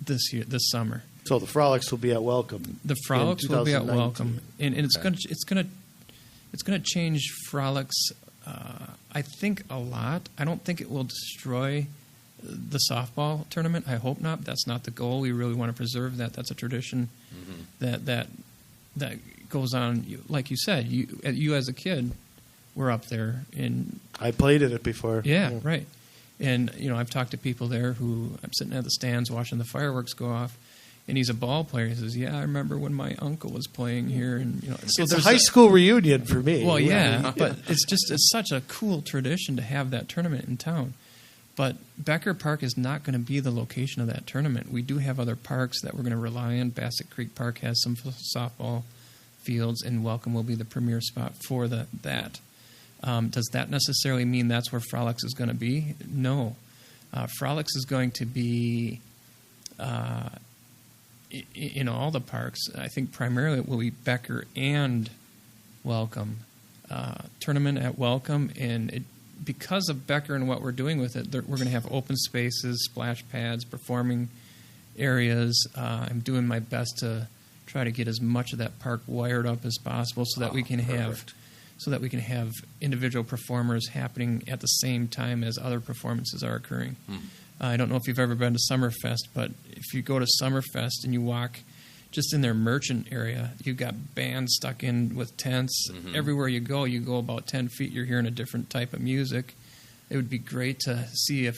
this summer. So the Frolics will be at Welcome. The Frolics will be at Welcome, and it's going to change Frolics. I think a lot. I don't think it will destroy the softball tournament. I hope not. But that's not the goal. We really want to preserve that. That's a tradition that goes on. Like you said, you as a kid were up there, and I played in it before. Yeah, right. And I've talked to people there who I'm sitting at the stands watching the fireworks go off, and he's a ball player. He says, "Yeah, I remember when my uncle was playing here." And so it's a high school reunion for me. Well, yeah, but it's such a cool tradition to have that tournament in town. But Becker Park is not going to be the location of that tournament. We do have other parks that we're going to rely on. Bassett Creek Park has some softball fields, and Welcome will be the premier spot for that. Does that necessarily mean that's where Frolics is going to be? No. Frolics is going to be in all the parks. I think primarily it will be Becker and Welcome. Tournament at Welcome, and because of Becker and what we're doing with it, we're going to have open spaces, splash pads, performing areas. I'm doing my best to try to get as much of that park wired up as possible so that we can have individual performers happening at the same time as other performances are occurring. I don't know if you've ever been to Summerfest, but if you go to Summerfest and you walk just in their merchant area, you've got bands stuck in with tents. Everywhere you go about 10 feet, you're hearing a different type of music. It would be great to see if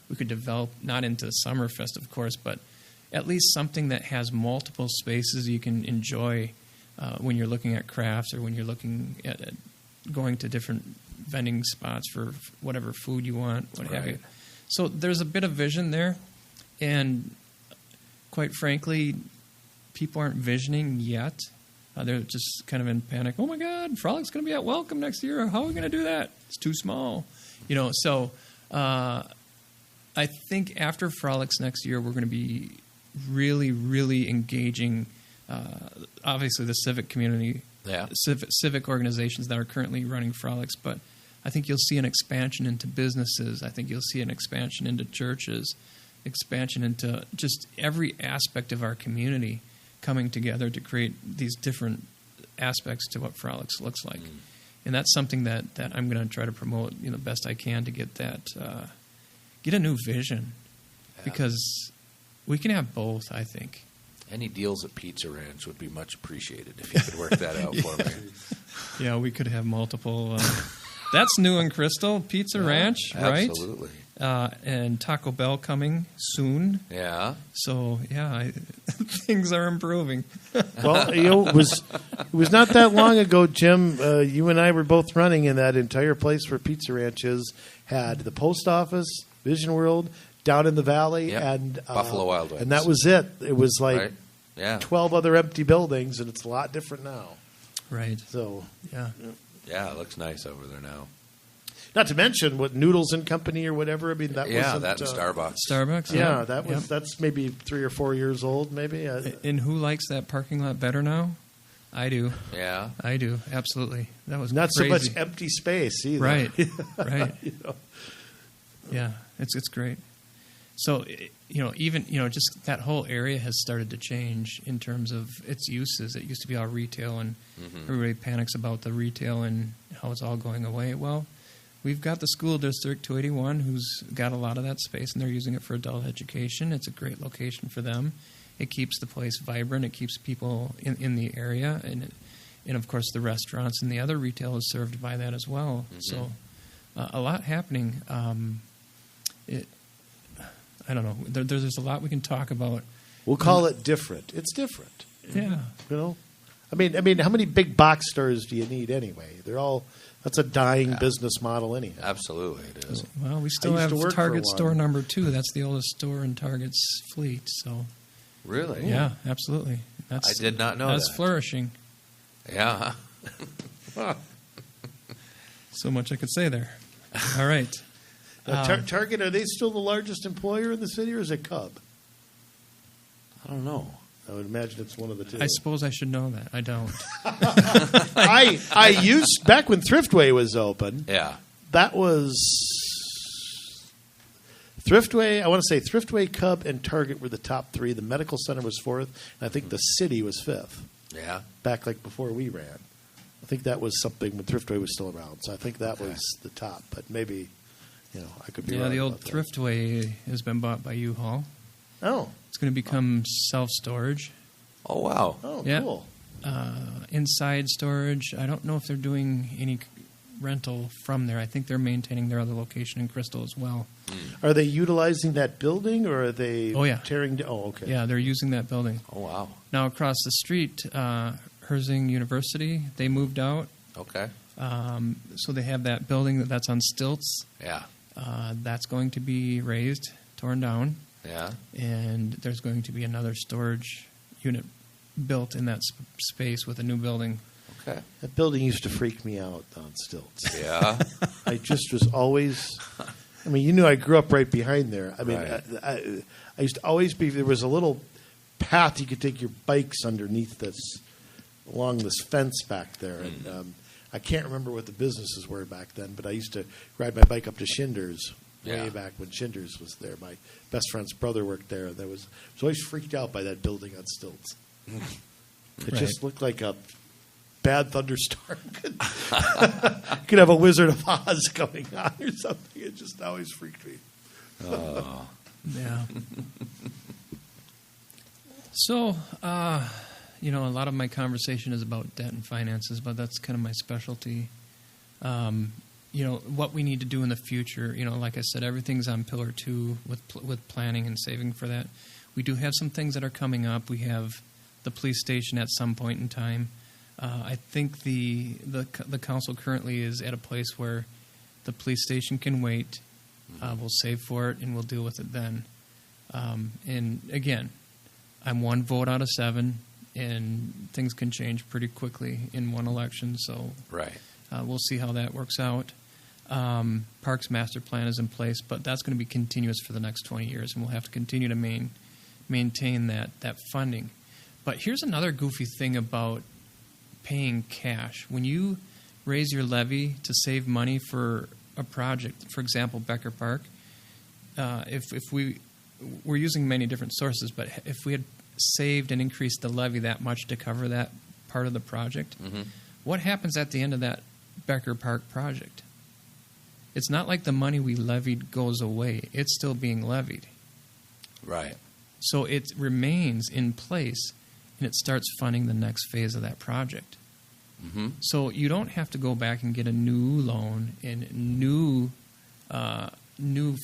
we could develop, not into Summerfest, of course, but at least something that has multiple spaces you can enjoy when you're looking at crafts or when you're looking at going to different vending spots for whatever food you want, what have you. So there's a bit of vision there, and quite frankly, people aren't visioning yet. They're just kind of in panic. Oh my God, Frolic's going to be at Welcome next year. How are we going to do that? It's too small, So I think after Frolics next year, we're going to be really, really engaging. Obviously, the civic community, civic organizations that are currently running Frolics, but I think you'll see an expansion into businesses. I think you'll see an expansion into churches, expansion into just every aspect of our community coming together to create these different aspects to what Frolics looks like. And that's something that I'm going to try to promote best I can to get that, get a new vision. Because we can have both, I think. Any deals at Pizza Ranch would be much appreciated if you could work that out for me. Yeah, we could have multiple. That's new in Crystal, Pizza Ranch, right? Absolutely. And Taco Bell coming soon. Yeah. So, things are improving. Well, it was not that long ago, Jim. You and I were both running in that entire place where Pizza Ranch is. Had the post office, Vision World, down in the valley, and Buffalo Wild Wings. And that was it. It was like 12 other empty buildings, and it's a lot different now. Right. So, yeah, it looks nice over there now. Not to mention what Noodles and Company or whatever. I mean, that wasn't, that and Starbucks. Starbucks. Yeah, that's maybe 3 or 4 years old, maybe. And who likes that parking lot better now? I do. Yeah, I do. Absolutely. That was not crazy. so much empty space either. Right. Right. Yeah, it's great. So even just that whole area has started to change in terms of its uses. It used to be all retail, and everybody panics about the retail and how it's all going away. Well, we've got the school district 281 who's got a lot of that space, and they're using it for adult education. It's a great location for them. It keeps the place vibrant. It keeps people in the area, and of course the restaurants and the other retail is served by that as well. So a lot happening. I don't know. There's a lot we can talk about. We'll call it different. It's different. Yeah. I mean, how many big box stores do you need anyway? That's a dying business model anyhow. Absolutely, it is. Well, we still have Target store number 2. That's the oldest store in Target's fleet. So. Really? Yeah, absolutely. I did not know that's flourishing. Yeah. So much I could say there. All right. Target, are they still the largest employer in the city, or is it Cub? I don't know. I would imagine it's one of the two. I suppose I should know that. I don't. I used, back when Thriftway was open, that was Thriftway. I want to say Thriftway, Cub, and Target were the top 3. The medical center was 4th, and I think the city was 5th. Yeah. Back before we ran. I think that was something when Thriftway was still around. So I think that was the top, but maybe... I could be wrong. Yeah, the old about that. Thriftway has been bought by U-Haul. Oh. It's going to become self-storage. Oh, wow. Oh, yeah. cool. Inside storage. I don't know if they're doing any rental from there. I think they're maintaining their other location in Crystal as well. Are they utilizing that building, or are they tearing down? Oh, okay. Yeah, they're using that building. Oh, wow. Now, across the street, Herzing University, they moved out. Okay. So they have that building that's on stilts. Yeah. That's going to be raised, torn down. Yeah. And there's going to be another storage unit built in that space with a new building. Okay. That building used to freak me out on stilts. Yeah. I just was always... I mean, you knew I grew up right behind there. I mean, right. I used to always be... There was a little path you could take your bikes underneath along this fence back there. And I can't remember what the businesses were back then, but I used to ride my bike up to Schindler's way back when Schindler's was there. My best friend's brother worked there. I was always freaked out by that building on stilts. It just looked like a bad thunderstorm. Could have a Wizard of Oz going on or something. It just always freaked me. Oh. Yeah. So, a lot of my conversation is about debt and finances, but that's kind of my specialty. What we need to do in the future, like I said, everything's on pillar 2 with planning and saving for that. We do have some things that are coming up. We have the police station at some point in time. I think the council currently is at a place where the police station can wait. We'll save for it and we'll deal with it then. And again, I'm 1 vote out of 7, and things can change pretty quickly in one election. So we'll see how that works out. Parks Master Plan is in place, but that's going to be continuous for the next 20 years, and we'll have to continue to maintain that funding. But here's another goofy thing about paying cash. When you raise your levy to save money for a project, for example, Becker Park, we're using many different sources, but if we had saved and increased the levy that much to cover that part of the project, what happens at the end of that Becker Park project? It's not like the money we levied goes away. It's still being levied. Right. So it remains in place, and it starts funding the next phase of that project. So you don't have to go back and get a new loan and new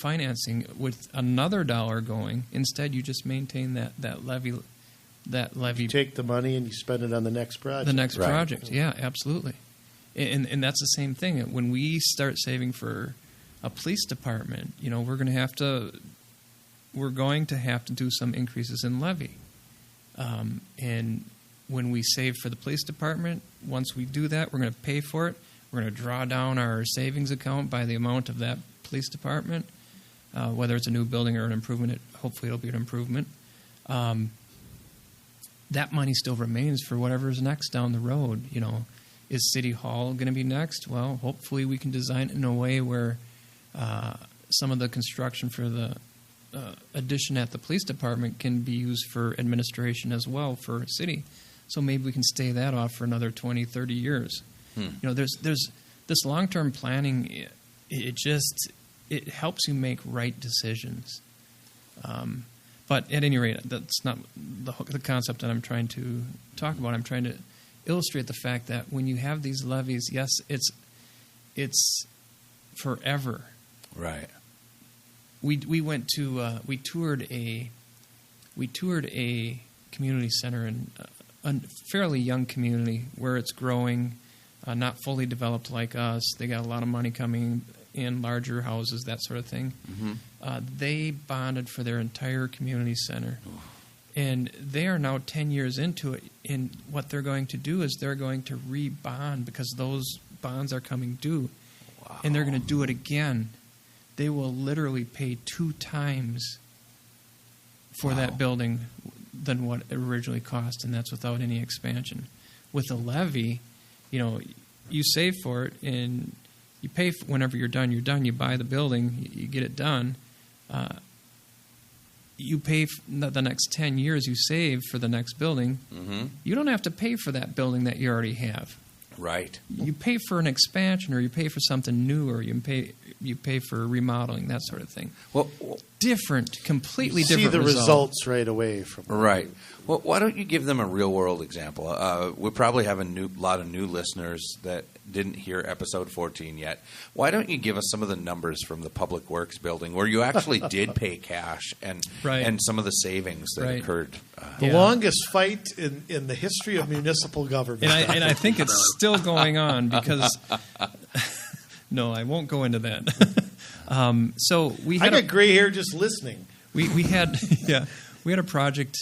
financing with another dollar going. Instead, you just maintain that levy. You take the money and you spend it on the next project. The next project, yeah, absolutely. And that's the same thing. When we start saving for a police department, we're going to have to do some increases in levy. And when we save for the police department, once we do that, we're going to pay for it. We're going to draw down our savings account by the amount of that police department, whether it's a new building or an improvement. Hopefully it'll be an improvement. That money still remains for whatever's next down the road. Is City Hall going to be next? Well, hopefully we can design it in a way where some of the construction for the addition at the police department can be used for administration as well for city. So maybe we can stay that off for another 20, 30 years. There's this long-term planning. It helps you make right decisions. But at any rate, that's not the concept that I'm trying to talk about. I'm trying to illustrate the fact that when you have these levies, yes, it's forever. Right. We toured a community center in a fairly young community where it's growing, not fully developed like us. They got a lot of money coming in, larger houses, that sort of thing. They bonded for their entire community center. And they are now 10 years into it, and what they're going to do is they're going to re-bond because those bonds are coming due. Wow. And they're going to do it again. They will literally pay 2 times for that building than what it originally cost, and that's without any expansion. With a levy, you save for it, and you pay whenever you're done. You're done. You buy the building. You get it done. You pay the next 10 years you save for the next building. You don't have to pay for that building that you already have. Right. You pay for an expansion, or you pay for something new, or you pay you pay for remodeling, that sort of thing. Well, Completely you different see the result. results right away from right. Well, why don't you give them a real world example? We probably have a lot of new listeners that didn't hear episode 14 yet. Why don't you give us some of the numbers from the Public Works building where you actually did pay cash and some of the savings that occurred? The longest fight in the history of municipal government. And I think it's still going on because no, I won't go into that. So we had I got gray hair just listening. We had a project.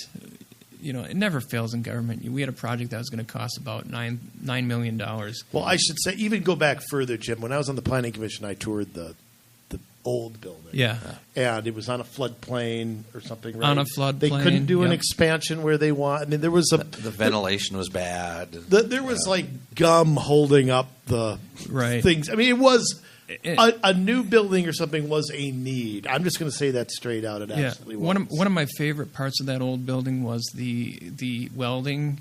It never fails in government. We had a project that was going to cost about $9 million. Well, I should say, even go back further, Jim. When I was on the planning commission, I toured the old building. Yeah, and it was on a floodplain or something. Right? On a floodplain, they couldn't do an expansion where they want. I mean, there was the ventilation was bad. There was like gum holding up the things. I mean, it was. A new building or something was a need. I'm just going to say that straight out. It absolutely was. One of my favorite parts of that old building was the welding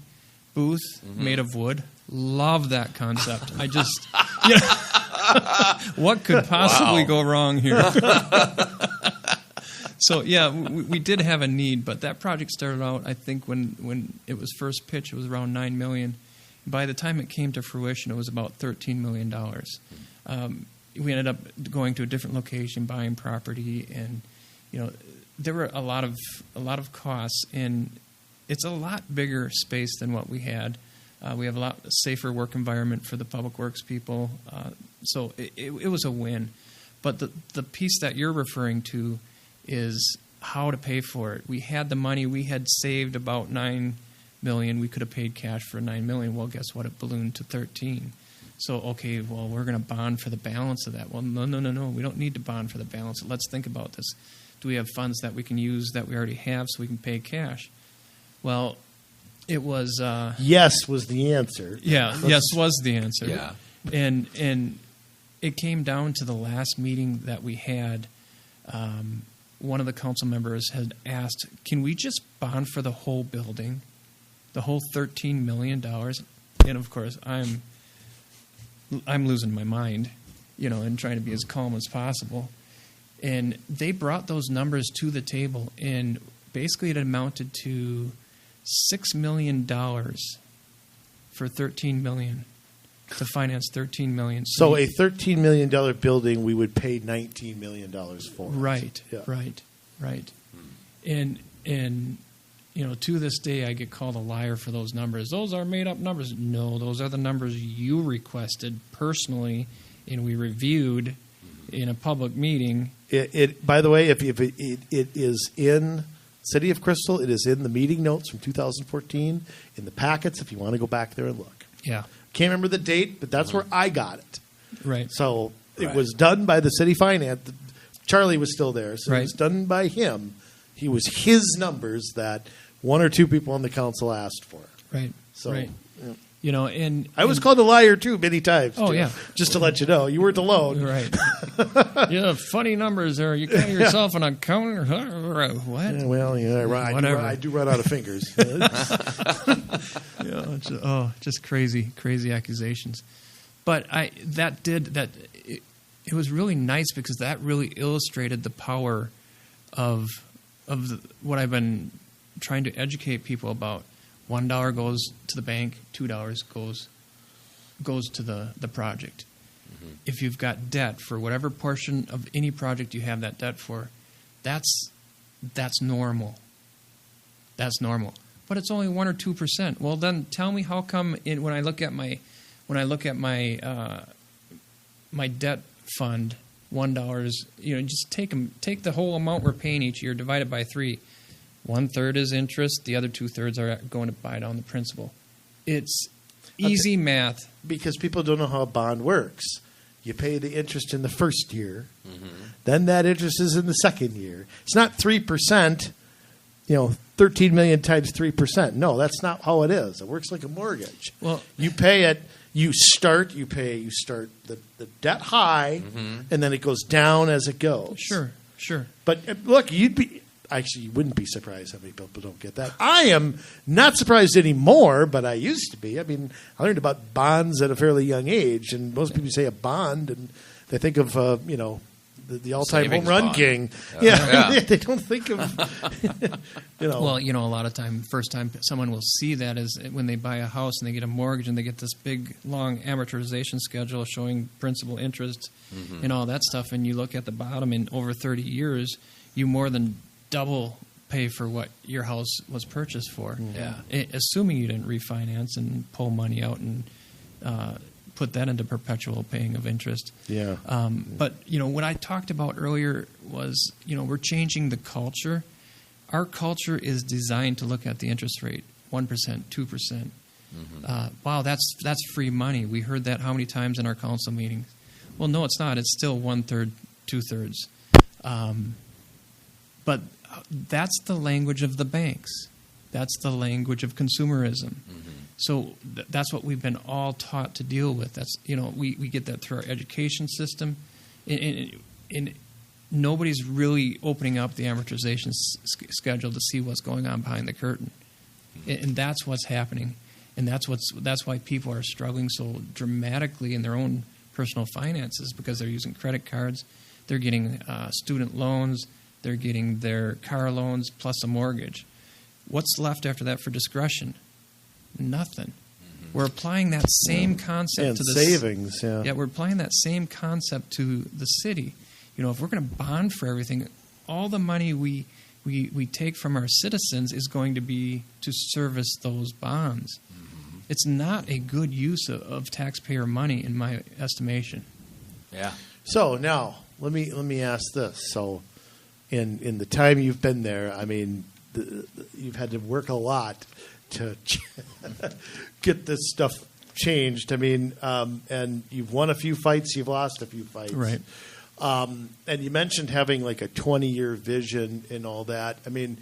booth made of wood. Love that concept. I just, what could possibly go wrong here? So we did have a need, but that project started out. I think when it was first pitched, it was around $9 million. By the time it came to fruition, it was about $13 million. We ended up going to a different location, buying property, and there were a lot of costs, and it's a lot bigger space than what we had. We have a lot safer work environment for the public works people, so it was a win. But the piece that you're referring to is how to pay for it. We had the money. We had saved about $9 million. We could have paid cash for $9 million. Well, guess what? It ballooned to 13. So, okay, well, we're going to bond for the balance of that. Well, no. We don't need to bond for the balance. Let's think about this. Do we have funds that we can use that we already have so we can pay cash? Well, it was... yes was the answer. Yeah, yes was the answer. Yeah. And it came down to the last meeting that we had. One of the council members had asked, can we just bond for the whole building, the whole $13 million? And, of course, I'm losing my mind, and trying to be as calm as possible. And they brought those numbers to the table, and basically it amounted to $6 million for $13 million to finance $13 million. So a $13 million building, we would pay $19 million for. Right, right. And to this day, I get called a liar for those numbers. Those are made-up numbers. No, those are the numbers you requested personally, and we reviewed in a public meeting. By the way, if it is in City of Crystal, it is in the meeting notes from 2014 in the packets. If you want to go back there and look. Yeah, can't remember the date, but that's where I got it. Right. So it was done by the city finance. Charlie was still there, so it was done by him. It was his numbers that one or two people on the council asked for. Right. So, right. Yeah. And I was called a liar too many times. Oh, too, yeah. Just to let you know, you weren't alone. Right. Funny numbers there. You call yourself an accountant? What? Yeah, well, whatever. I do run out of fingers. Just crazy accusations. But it was really nice because that really illustrated the power of what I've been trying to educate people about. $1 goes to the bank, $2 goes to the project. Mm-hmm. If you've got debt for whatever portion of any project you have that debt for, that's normal. That's normal. But it's only 1 or 2%. Well, then tell me how come when I look at my my debt fund, $1 is, just take the whole amount we're paying each year, divide it by 3. 1/3 is interest. The other 2/3 are going to buy down the principal. It's easy math. Because people don't know how a bond works. You pay the interest in the first year. Mm-hmm. Then that interest is in the second year. It's not 3%, 13 million times 3%. No, that's not how it is. It works like a mortgage. Well, you pay it. You start the debt high, mm-hmm. and then it goes down as it goes. Sure. But look, you wouldn't be surprised how many people don't get that. I am not surprised anymore, but I used to be. I mean, I learned about bonds at a fairly young age, and most people say a bond, and they think of the all-time Savings home run bond. king. Yeah. They don't think of, Well, a lot of time, first time someone will see that is when they buy a house and they get a mortgage and they get this big, long amortization schedule showing principal, interest, and all that stuff. And you look at the bottom, in over 30 years, you more than double pay for what your house was purchased for. Yeah. Assuming you didn't refinance and pull money out and put that into perpetual paying of interest. Yeah. But, what I talked about earlier was, we're changing the culture. Our culture is designed to look at the interest rate, 1%, 2%. Wow, that's free money. We heard that how many times in our council meetings? Well, no, it's not. It's still 1/3, 2/3. But that's the language of the banks. That's the language of consumerism. So that's what we've been all taught to deal with. That's we get that through our education system, and nobody's really opening up the amortization schedule to see what's going on behind the curtain, and that's what's happening, and that's why people are struggling so dramatically in their own personal finances, because they're using credit cards, they're getting student loans, they're getting their car loans plus a mortgage. What's left after that for discretion? Nothing. We're applying that same concept to the savings. Yeah, we're applying that same concept to the city. If we're going to bond for everything, all the money we take from our citizens is going to be to service those bonds. It's not a good use of taxpayer money, in my estimation. Yeah. So now let me ask this. So, in the time you've been there, I mean, you've had to work a lot to get this stuff changed. I mean, and you've won a few fights, you've lost a few fights. Right. And you mentioned having like a 20-year vision and all that. I mean,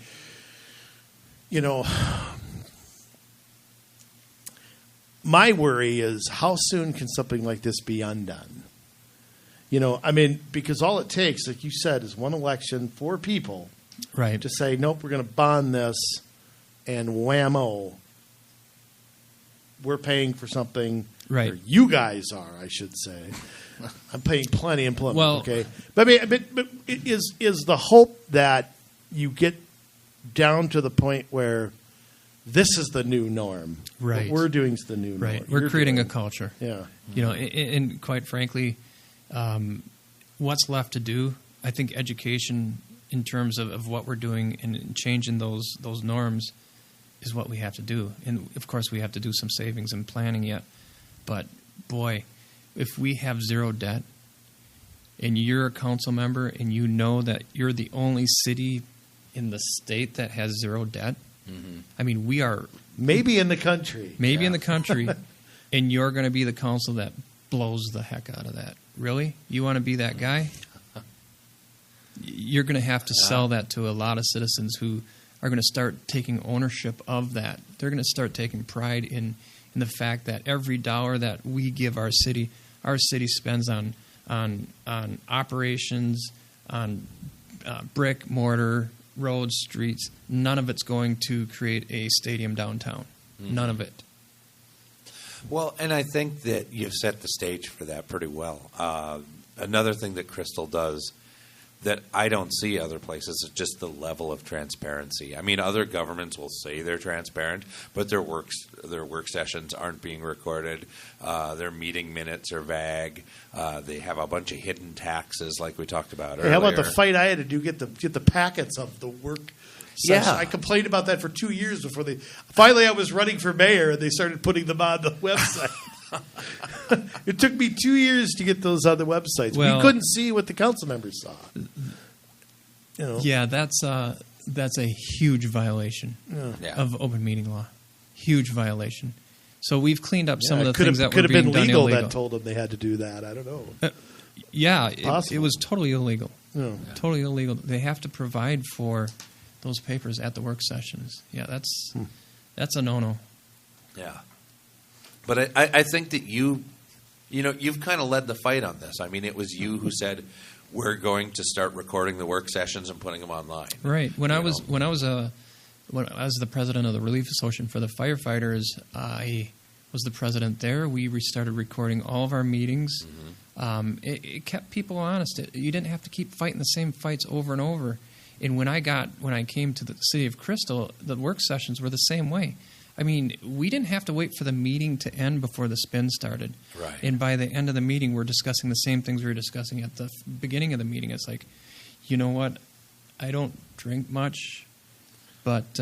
my worry is how soon can something like this be undone? I mean, because all it takes, like you said, is one election, 4 people, right, to say, nope, we're going to bond this, and whammo, we're paying for something. Right. Or you guys are, I should say. I'm paying plenty in Plymouth, well, okay? But I mean, but is the hope that you get down to the point where this is the new norm? Right. What we're doing is the new norm. Right. We're creating a culture. Yeah. And quite frankly, what's left to do, I think education in terms of what we're doing and changing those norms is what we have to do. And, of course, we have to do some savings and planning yet. But, boy, if we have zero debt and you're a council member and you know that you're the only city in the state that has zero debt, I mean, we are... Maybe in the country. Maybe in the country. And you're going to be the council that blows the heck out of that. Really? You want to be that guy? You're going to have to sell that to a lot of citizens who are going to start taking ownership of that. They're going to start taking pride in the fact that every dollar that we give our city spends on operations, on brick, mortar, roads, streets. None of it's going to create a stadium downtown. None of it. Well, and I think that you've set the stage for that pretty well. Another thing that Crystal does that I don't see other places is just the level of transparency. I mean, other governments will say they're transparent, but their work sessions aren't being recorded. Their meeting minutes are vague. They have a bunch of hidden taxes, like we talked about earlier. How about the fight I had to do get the packets of the work session? Yeah. I complained about that for 2 years before they. Finally, I was running for mayor, and they started putting them on the website. It took me 2 years to get those on the websites. Well, you couldn't see what the council members saw. Yeah, that's a huge violation of open meeting law. Huge violation. So we've cleaned up some of the things that were being done illegal. That told them they had to do that. I don't know. It was totally illegal. Yeah. Totally illegal. They have to provide for those papers at the work sessions. Yeah, that's a no-no. Yeah. But I think that you've kind of led the fight on this. I mean, it was you who said we're going to start recording the work sessions and putting them online. Right. When I was the president of the Relief Association for the firefighters, I was the president there. We started recording all of our meetings. It kept people honest. You didn't have to keep fighting the same fights over and over. And when I came to the city of Crystal, the work sessions were the same way. I mean, we didn't have to wait for the meeting to end before the spin started. Right. And by the end of the meeting, we're discussing the same things we were discussing at the beginning of the meeting. It's like, you know what? I don't drink much, but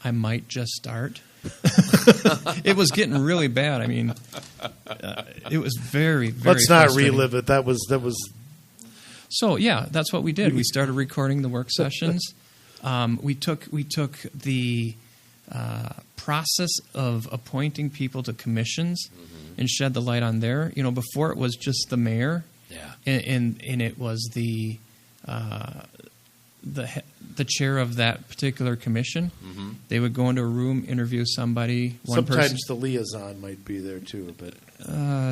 I might just start. It was getting really bad. I mean, it was very, very. Let's not relive it. That was. So yeah, that's what we did. We started recording the work sessions. We took the process of appointing people to commissions and shed the light on there. You know, before it was just the mayor, and it was the chair of that particular commission. Mm-hmm. They would go into a room, interview somebody. Sometimes the liaison might be there too, but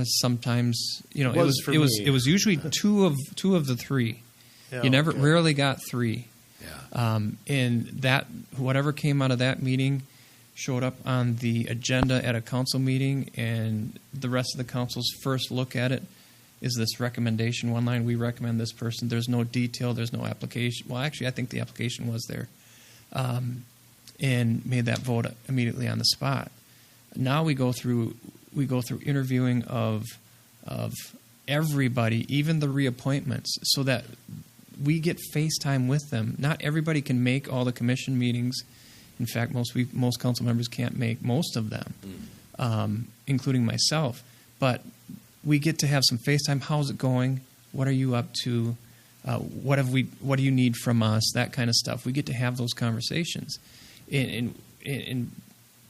sometimes it was usually two of the three. Yeah, you rarely got three. Yeah. And that whatever came out of that meeting showed up on the agenda at a council meeting, and the rest of the council's first look at it is this recommendation. One line, we recommend this person. There's no detail. There's no application. Well, actually, I think the application was there, and made that vote immediately on the spot. Now we go through interviewing of everybody, even the reappointments, so that we get FaceTime with them. Not everybody can make all the commission meetings. In fact, most council members can't make most of them, including myself. But we get to have some FaceTime. How's it going? What are you up to? What do you need from us? That kind of stuff. We get to have those conversations. And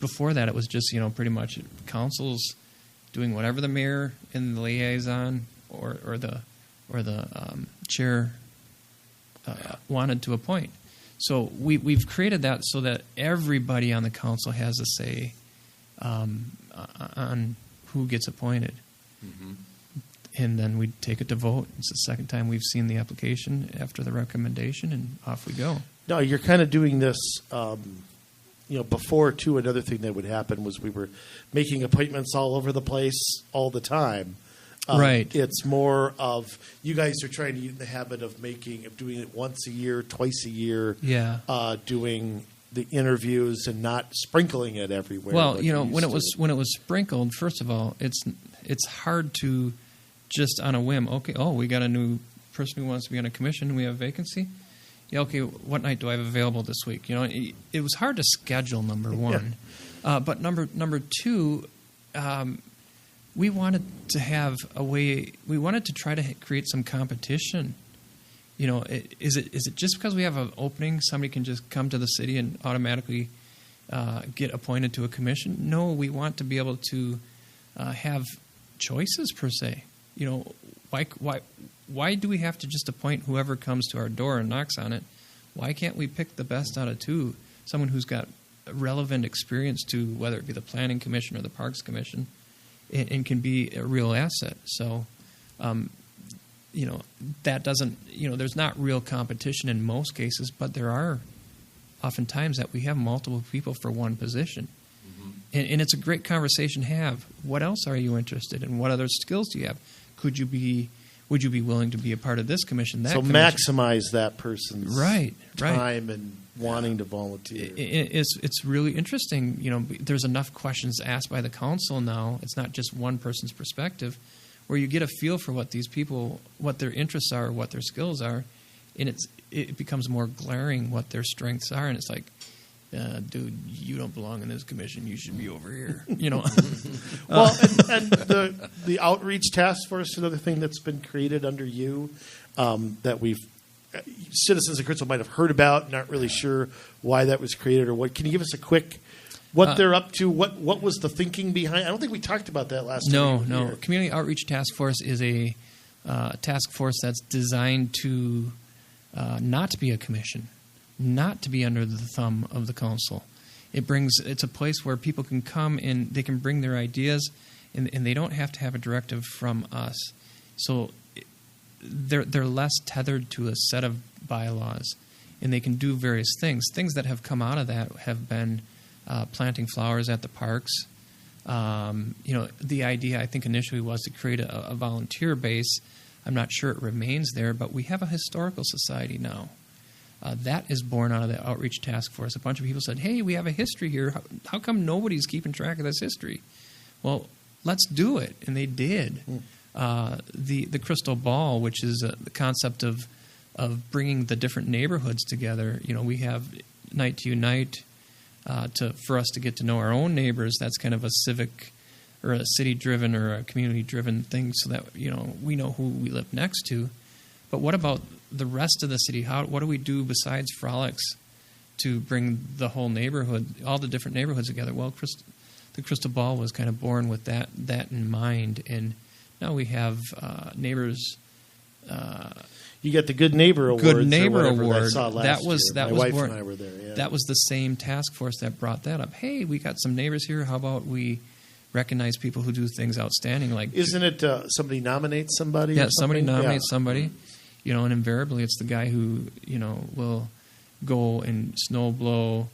before that, it was just pretty much councils doing whatever the mayor and the liaison or the chair wanted to appoint. So we've created that so that everybody on the council has a say on who gets appointed. Mm-hmm. And then we take it to vote. It's the second time we've seen the application after the recommendation, and off we go. No, you're kind of doing this, before, too, another thing that would happen was we were making appointments all over the place all the time. Right. It's more of you guys are trying to get in the habit of doing it once a year, twice a year. Yeah. Doing the interviews and not sprinkling it everywhere. Well, when it was sprinkled, first of all, it's hard to just on a whim. Okay, we got a new person who wants to be on a commission. We have a vacancy. Yeah, okay. What night do I have available this week? It was hard to schedule. Number one, but number two, we wanted to have a way. We wanted to try to create some competition. Is it just because we have an opening, somebody can just come to the city and automatically get appointed to a commission? No, we want to be able to have choices per se. Why do we have to just appoint whoever comes to our door and knocks on it? Why can't we pick the best out of two? Someone who's got relevant experience to whether it be the Planning Commission or the Parks Commission, and can be a real asset. So, that doesn't. There's not real competition in most cases, but there are oftentimes that we have multiple people for one position. And it's a great conversation to have. What else are you interested in? What other skills do you have? Would you be willing to be a part of this commission? That commission? Maximize that person's time and wanting to volunteer. It's really interesting. There's enough questions asked by the council now. It's not just one person's perspective, where you get a feel for what these people, what their interests are, what their skills are, and it becomes more glaring what their strengths are, and it's like, dude, you don't belong in this commission. You should be over here. Well, and the outreach task force, another thing that's been created under you that citizens of Crystal might have heard about, not really sure why that was created or what. Can you give us a quick what they're up to? What was the thinking behind? I don't think we talked about that last time. No. Community Outreach Task Force is a task force that's designed to not be a commission, not to be under the thumb of the council. It's a place where people can come and they can bring their ideas, and they don't have to have a directive from us. So they're less tethered to a set of bylaws, and they can do various things. Things that have come out of that have been planting flowers at the parks, The idea I think initially was to create a volunteer base. I'm not sure it remains there, but we have a historical society now. That is born out of the outreach task force. A bunch of people said, hey, we have a history here. How come nobody's keeping track of this history? Well, let's do it. And they did. The crystal ball, which is the concept of bringing the different neighborhoods together. We have Night to Unite for us to get to know our own neighbors. That's kind of a civic or a city-driven or a community-driven thing so that, we know who we live next to. But what about the rest of the city? What do we do besides frolics to bring the whole neighborhood, all the different neighborhoods together? Well, the crystal ball was kind of born with that in mind, and now we have neighbors. You get the Good Neighbor Award. Good Neighbor Award. I saw last year. My wife born, and I were there. Yeah. That was the same task force that brought that up. Hey, we got some neighbors here. How about we recognize people who do things outstanding? Like, isn't it somebody nominates somebody? Yeah, somebody nominates somebody. And invariably it's the guy who will go and snow blow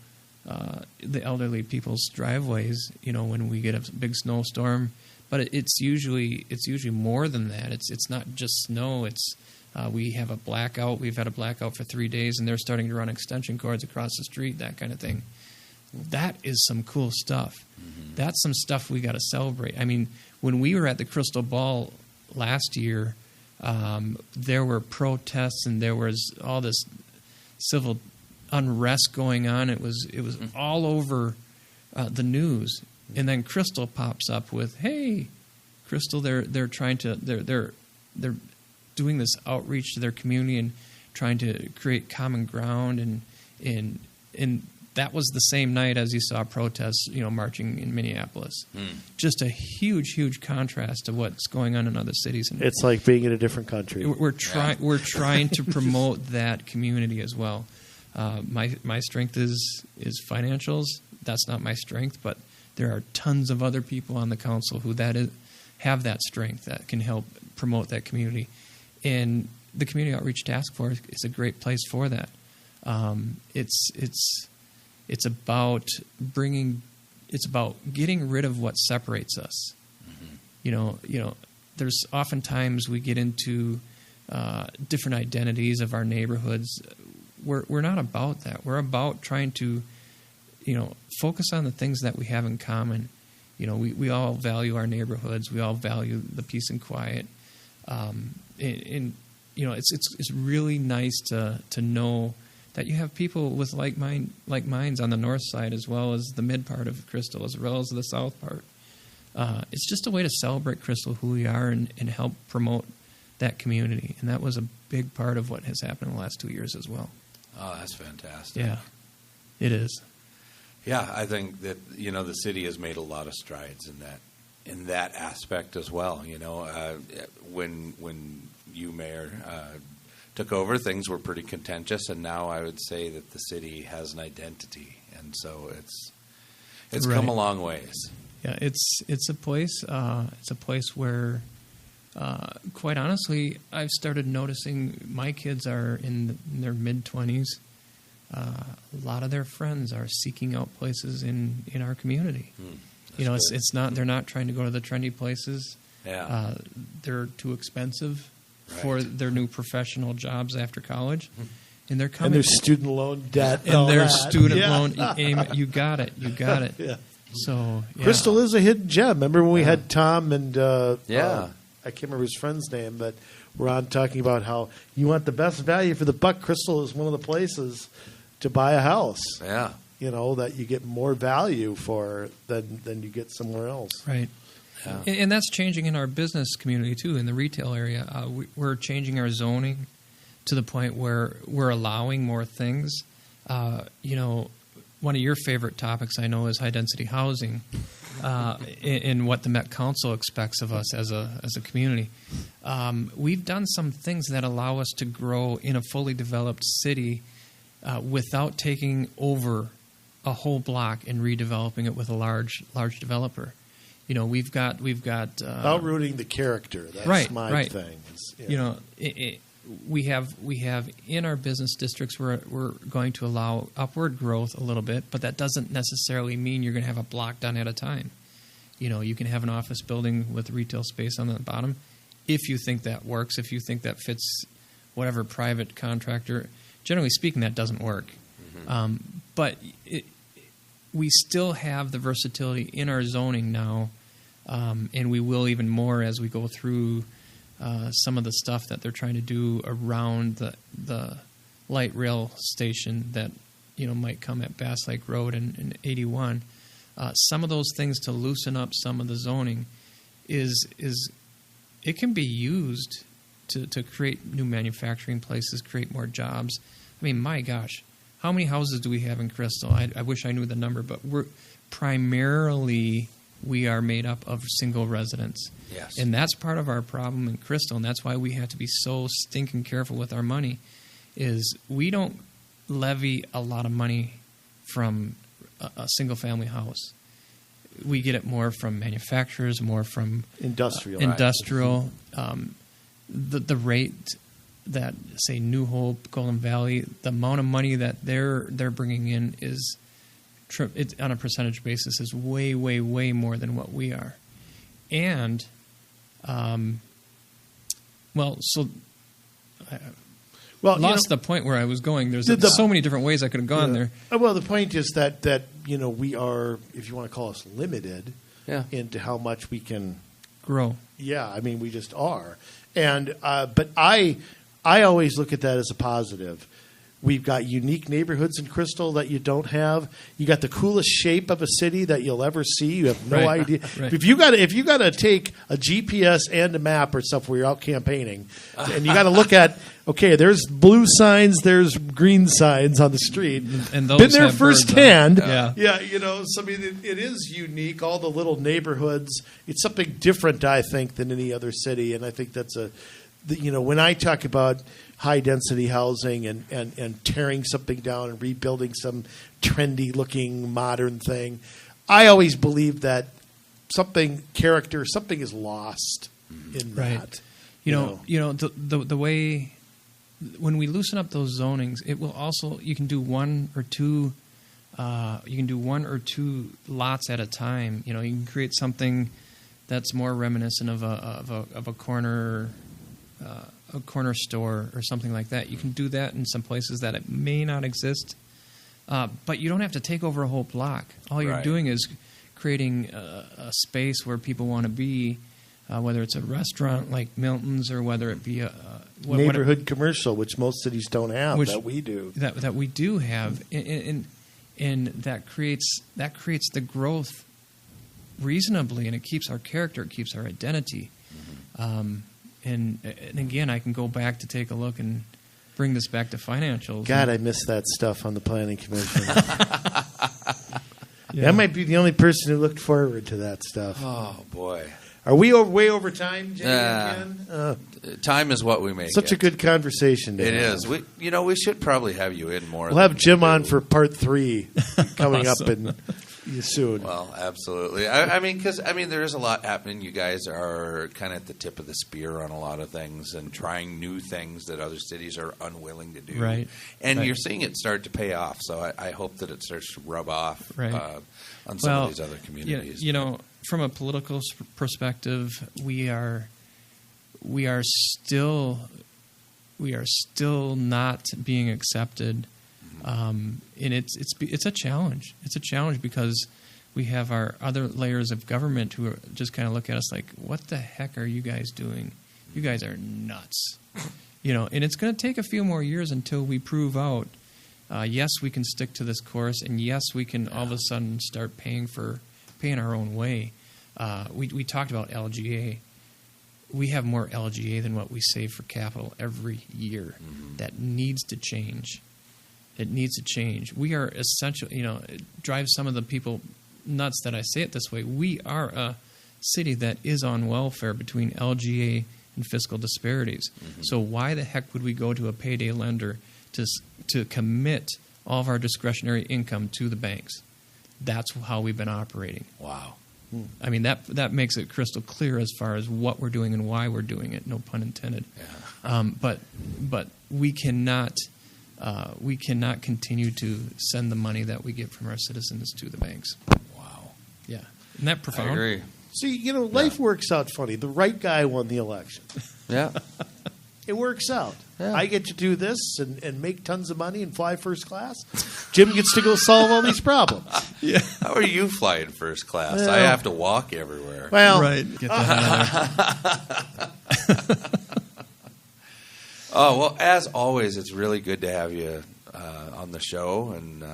the elderly people's driveways. When we get a big snowstorm, but it's usually more than that. It's not just snow. It's we have a blackout. We've had a blackout for 3 days, and they're starting to run extension cords across the street. That kind of thing. That is some cool stuff. Mm-hmm. That's some stuff we got to celebrate. I mean, when we were at the Crystal Ball last year, there were protests and there was all this civil unrest going on. It was all over the news. And then Crystal pops up with, "Hey, Crystal, they're trying to they're doing this outreach to their community and trying to create common ground and that was the same night as you saw protests, marching in Minneapolis. Just a huge contrast to what's going on in other cities. And it's like being in a different country. We're trying to promote that community as well. My strength is financials. That's not my strength, but there are tons of other people on the council who have that strength that can help promote that community. And the Community Outreach Task Force is a great place for that. It's about getting rid of what separates us. Mm-hmm. There's oftentimes we get into different identities of our neighborhoods. We're not about that. We're about trying to, focus on the things that we have in common. We all value our neighborhoods. We all value the peace and quiet. It's really nice to know that you have people with like minds on the north side as well as the mid part of Crystal, as well as the south part. It's just a way to celebrate Crystal, who we are, and help promote that community. And that was a big part of what has happened in the last 2 years as well. Oh, that's fantastic. Yeah, it is. Yeah, I think that the city has made a lot of strides in that aspect as well. When you, Mayor, took over, things were pretty contentious, and now I would say that the city has an identity, and so it's come a long ways. Yeah, it's a place where, quite honestly, I've started noticing my kids are in their mid-20s. A lot of their friends are seeking out places in our community. It's not, they're not trying to go to the trendy places. Yeah, they're too expensive for their new professional jobs after college, and they're coming. And their student loan debt, and their student loan. You got it. Yeah. So Crystal is a hidden gem. Remember when we had Tom and I can't remember his friend's name, but we're on talking about how you want the best value for the buck. Crystal is one of the places to buy a house. Yeah, that you get more value for than you get somewhere else. Right. Yeah. And that's changing in our business community, too, in the retail area. We're changing our zoning to the point where we're allowing more things. One of your favorite topics, I know, is high-density housing and what the Met Council expects of us as a community. We've done some things that allow us to grow in a fully developed city without taking over a whole block and redeveloping it with a large developer. We've got without ruining the character. That's my thing. We have in our business districts we're going to allow upward growth a little bit, but that doesn't necessarily mean you're going to have a block done at a time. You can have an office building with retail space on the bottom if you think that works, if you think that fits whatever private contractor. Generally speaking, that doesn't work. But we still have the versatility in our zoning now, and we will even more as we go through some of the stuff that they're trying to do around the light rail station that might come at Bass Lake Road and 81. Some of those things to loosen up some of the zoning is it can be used to create new manufacturing places, create more jobs. I mean, my gosh, how many houses do we have in Crystal? I wish I knew the number, but we are made up of single residents. Yes. And that's part of our problem in Crystal, and that's why we have to be so stinking careful with our money, is we don't levy a lot of money from a single-family house. We get it more from manufacturers, more from industrial. The rate that, say, New Hope, Golden Valley, the amount of money that they're bringing in is, it's on a percentage basis, is way, way, way more than what we are. And, lost the point where I was going. There's so many different ways I could have gone there. Well, the point is that we are, if you want to call us, limited into how much we can grow. Yeah, I mean, we just are. And but I always look at that as a positive. We've got unique neighborhoods in Crystal that you don't have. You got the coolest shape of a city that you'll ever see. You have no idea. Right. If you got to take a GPS and a map or stuff where you're out campaigning, and you got to look at, okay, there's blue signs, there's green signs on the street. And those been there have firsthand. Yeah. So I mean, it is unique. All the little neighborhoods. It's something different, I think, than any other city, and I think that's when I talk about high density housing and tearing something down and rebuilding some trendy looking modern thing, I always believe that something is lost in that. The way when we loosen up those zonings, it will also, you can do one or two lots at a time. You can create something that's more reminiscent of a corner. A corner store or something like that. You can do that in some places that it may not exist, but you don't have to take over a whole block. All you're doing is creating a space where people want to be, whether it's a restaurant like Milton's or whether it be a neighborhood commercial, which most cities don't have, that we do. That we do have, and that creates the growth reasonably, and it keeps our character, it keeps our identity. And again, I can go back to take a look and bring this back to financials. God, I miss that stuff on the planning commission. I might be the only person who looked forward to that stuff. Oh, boy. Are we way over time, Jay? Again? Time is what we make. Such a good conversation. It is. We should probably have you in more. We'll have Jim on for part 3 coming up in soon. Well, absolutely. I mean, there is a lot happening. You guys are kind of at the tip of the spear on a lot of things and trying new things that other cities are unwilling to do. Right. And you're seeing it start to pay off. So I hope that it starts to rub off on some of these other communities. From a political perspective, we are still not being accepted. And it's a challenge. It's a challenge because we have our other layers of government who are just kind of look at us like, what the heck are you guys doing? You guys are nuts. And it's going to take a few more years until we prove out, yes, we can stick to this course, and yes, we can all of a sudden start paying our own way. We talked about LGA. We have more LGA than what we save for capital every year. That needs to change. It needs to change. We are essential. It drives some of the people nuts that I say it this way. We are a city that is on welfare between LGA and fiscal disparities. So why the heck would we go to a payday lender to commit all of our discretionary income to the banks? That's how we've been operating. Wow. I mean, that makes it crystal clear as far as what we're doing and why we're doing it. No pun intended. Yeah. But we cannot continue to send the money that we get from our citizens to the banks. Wow. Yeah. Isn't that profound? I agree. See, life works out funny. The right guy won the election. Yeah. It works out. Yeah. I get to do this and make tons of money and fly first class. Jim gets to go solve all these problems. Yeah. How are you flying first class? Well, I have to walk everywhere. Well, Right. Get the hell out of there. Oh, well, as always, it's really good to have you on the show and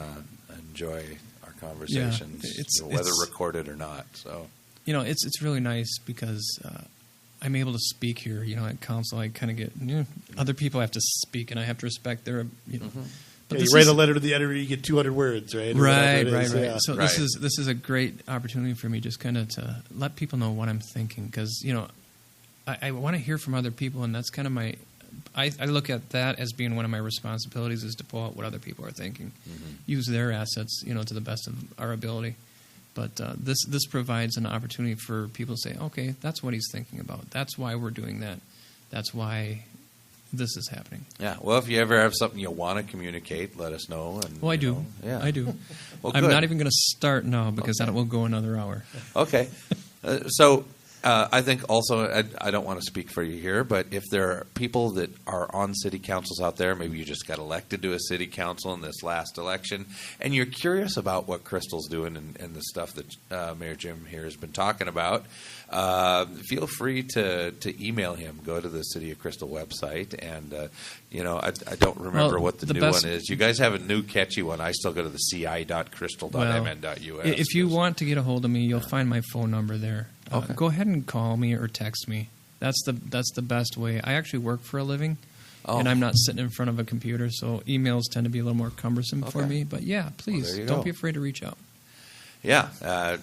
enjoy our conversations, whether recorded or not. So, it's really nice because I'm able to speak here. At council, I kind of get other people have to speak, and I have to respect their. But you write a letter to the editor, you get 200 words, right? Right. Yeah. So Right. this is a great opportunity for me, just kind of to let people know what I'm thinking, because I want to hear from other people, and that's kind of my. I look at that as being one of my responsibilities, is to pull out what other people are thinking, use their assets, to the best of our ability. But this provides an opportunity for people to say, okay, that's what he's thinking about. That's why we're doing that. That's why this is happening. yeah. Well, if you ever have something you want to communicate, let us know. And, Well, I do. Yeah. I do. Well, I'm good. not even going to start now because that will go another hour. Okay. So I think also, I don't want to speak for you here, but if there are people that are on city councils out there, maybe you just got elected to a city council in this last election, and you're curious about what Crystal's doing and the stuff that Mayor Jim here has been talking about, feel free to email him. Go to the City of Crystal website, and I don't remember what the new one is. You guys have a new catchy one. I still go to the ci.crystal.mn.us. If you want to get a hold of me, you'll find my phone number there. Okay. Go ahead and call me or text me. That's the best way. I actually work for a living, and I'm not sitting in front of a computer, so emails tend to be a little more cumbersome for me. But yeah, please don't be afraid to reach out. Yeah,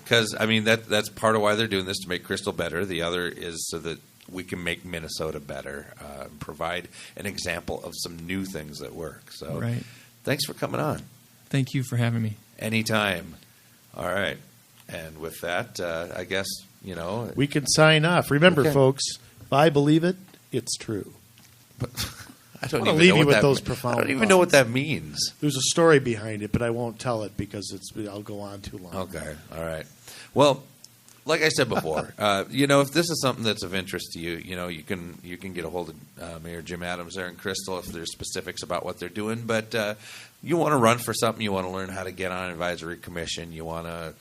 because that's part of why they're doing this, to make Crystal better. The other is so that we can make Minnesota better, provide an example of some new things that work. So, Right. Thanks for coming on. Thank you for having me. Anytime. All right, and with that, I guess we can sign off. Remember, folks, if I believe it, it's true. I don't wanna even leave know you what with that those I profound don't even know what that means. There's a story behind it, but I won't tell it because I'll go on too long. Okay. All right. Well, like I said before, if this is something that's of interest to you, you can get a hold of Mayor Jim Adams there in Crystal if there's specifics about what they're doing. But you want to run for something, you want to learn how to get on an advisory commission, you want to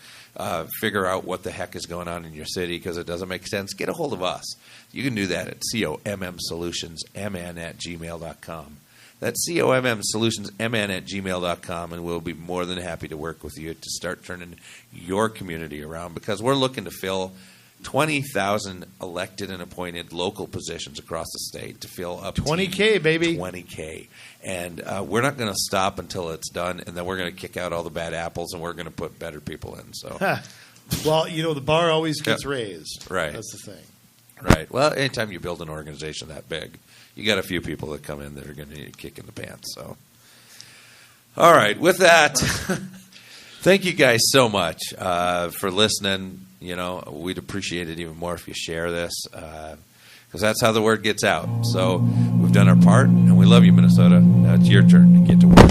figure out what the heck is going on in your city because it doesn't make sense, get a hold of us. You can do that at commsolutionsmn@gmail.com. That's commsolutionsmn@gmail.com, and we'll be more than happy to work with you to start turning your community around, because we're looking to fill 20,000 elected and appointed local positions across the state to fill up 20K, baby. 20K. And we're not going to stop until it's done, and then we're going to kick out all the bad apples, and we're going to put better people in. So, Well, the bar always gets raised. Right. That's the thing. Right. Well, anytime you build an organization that big, you got a few people that come in that are going to need a kick in the pants. So, all right. With that, thank you guys so much for listening. We'd appreciate it even more if you share this, because that's how the word gets out. So we've done our part, and we love you, Minnesota. Now it's your turn to get to work.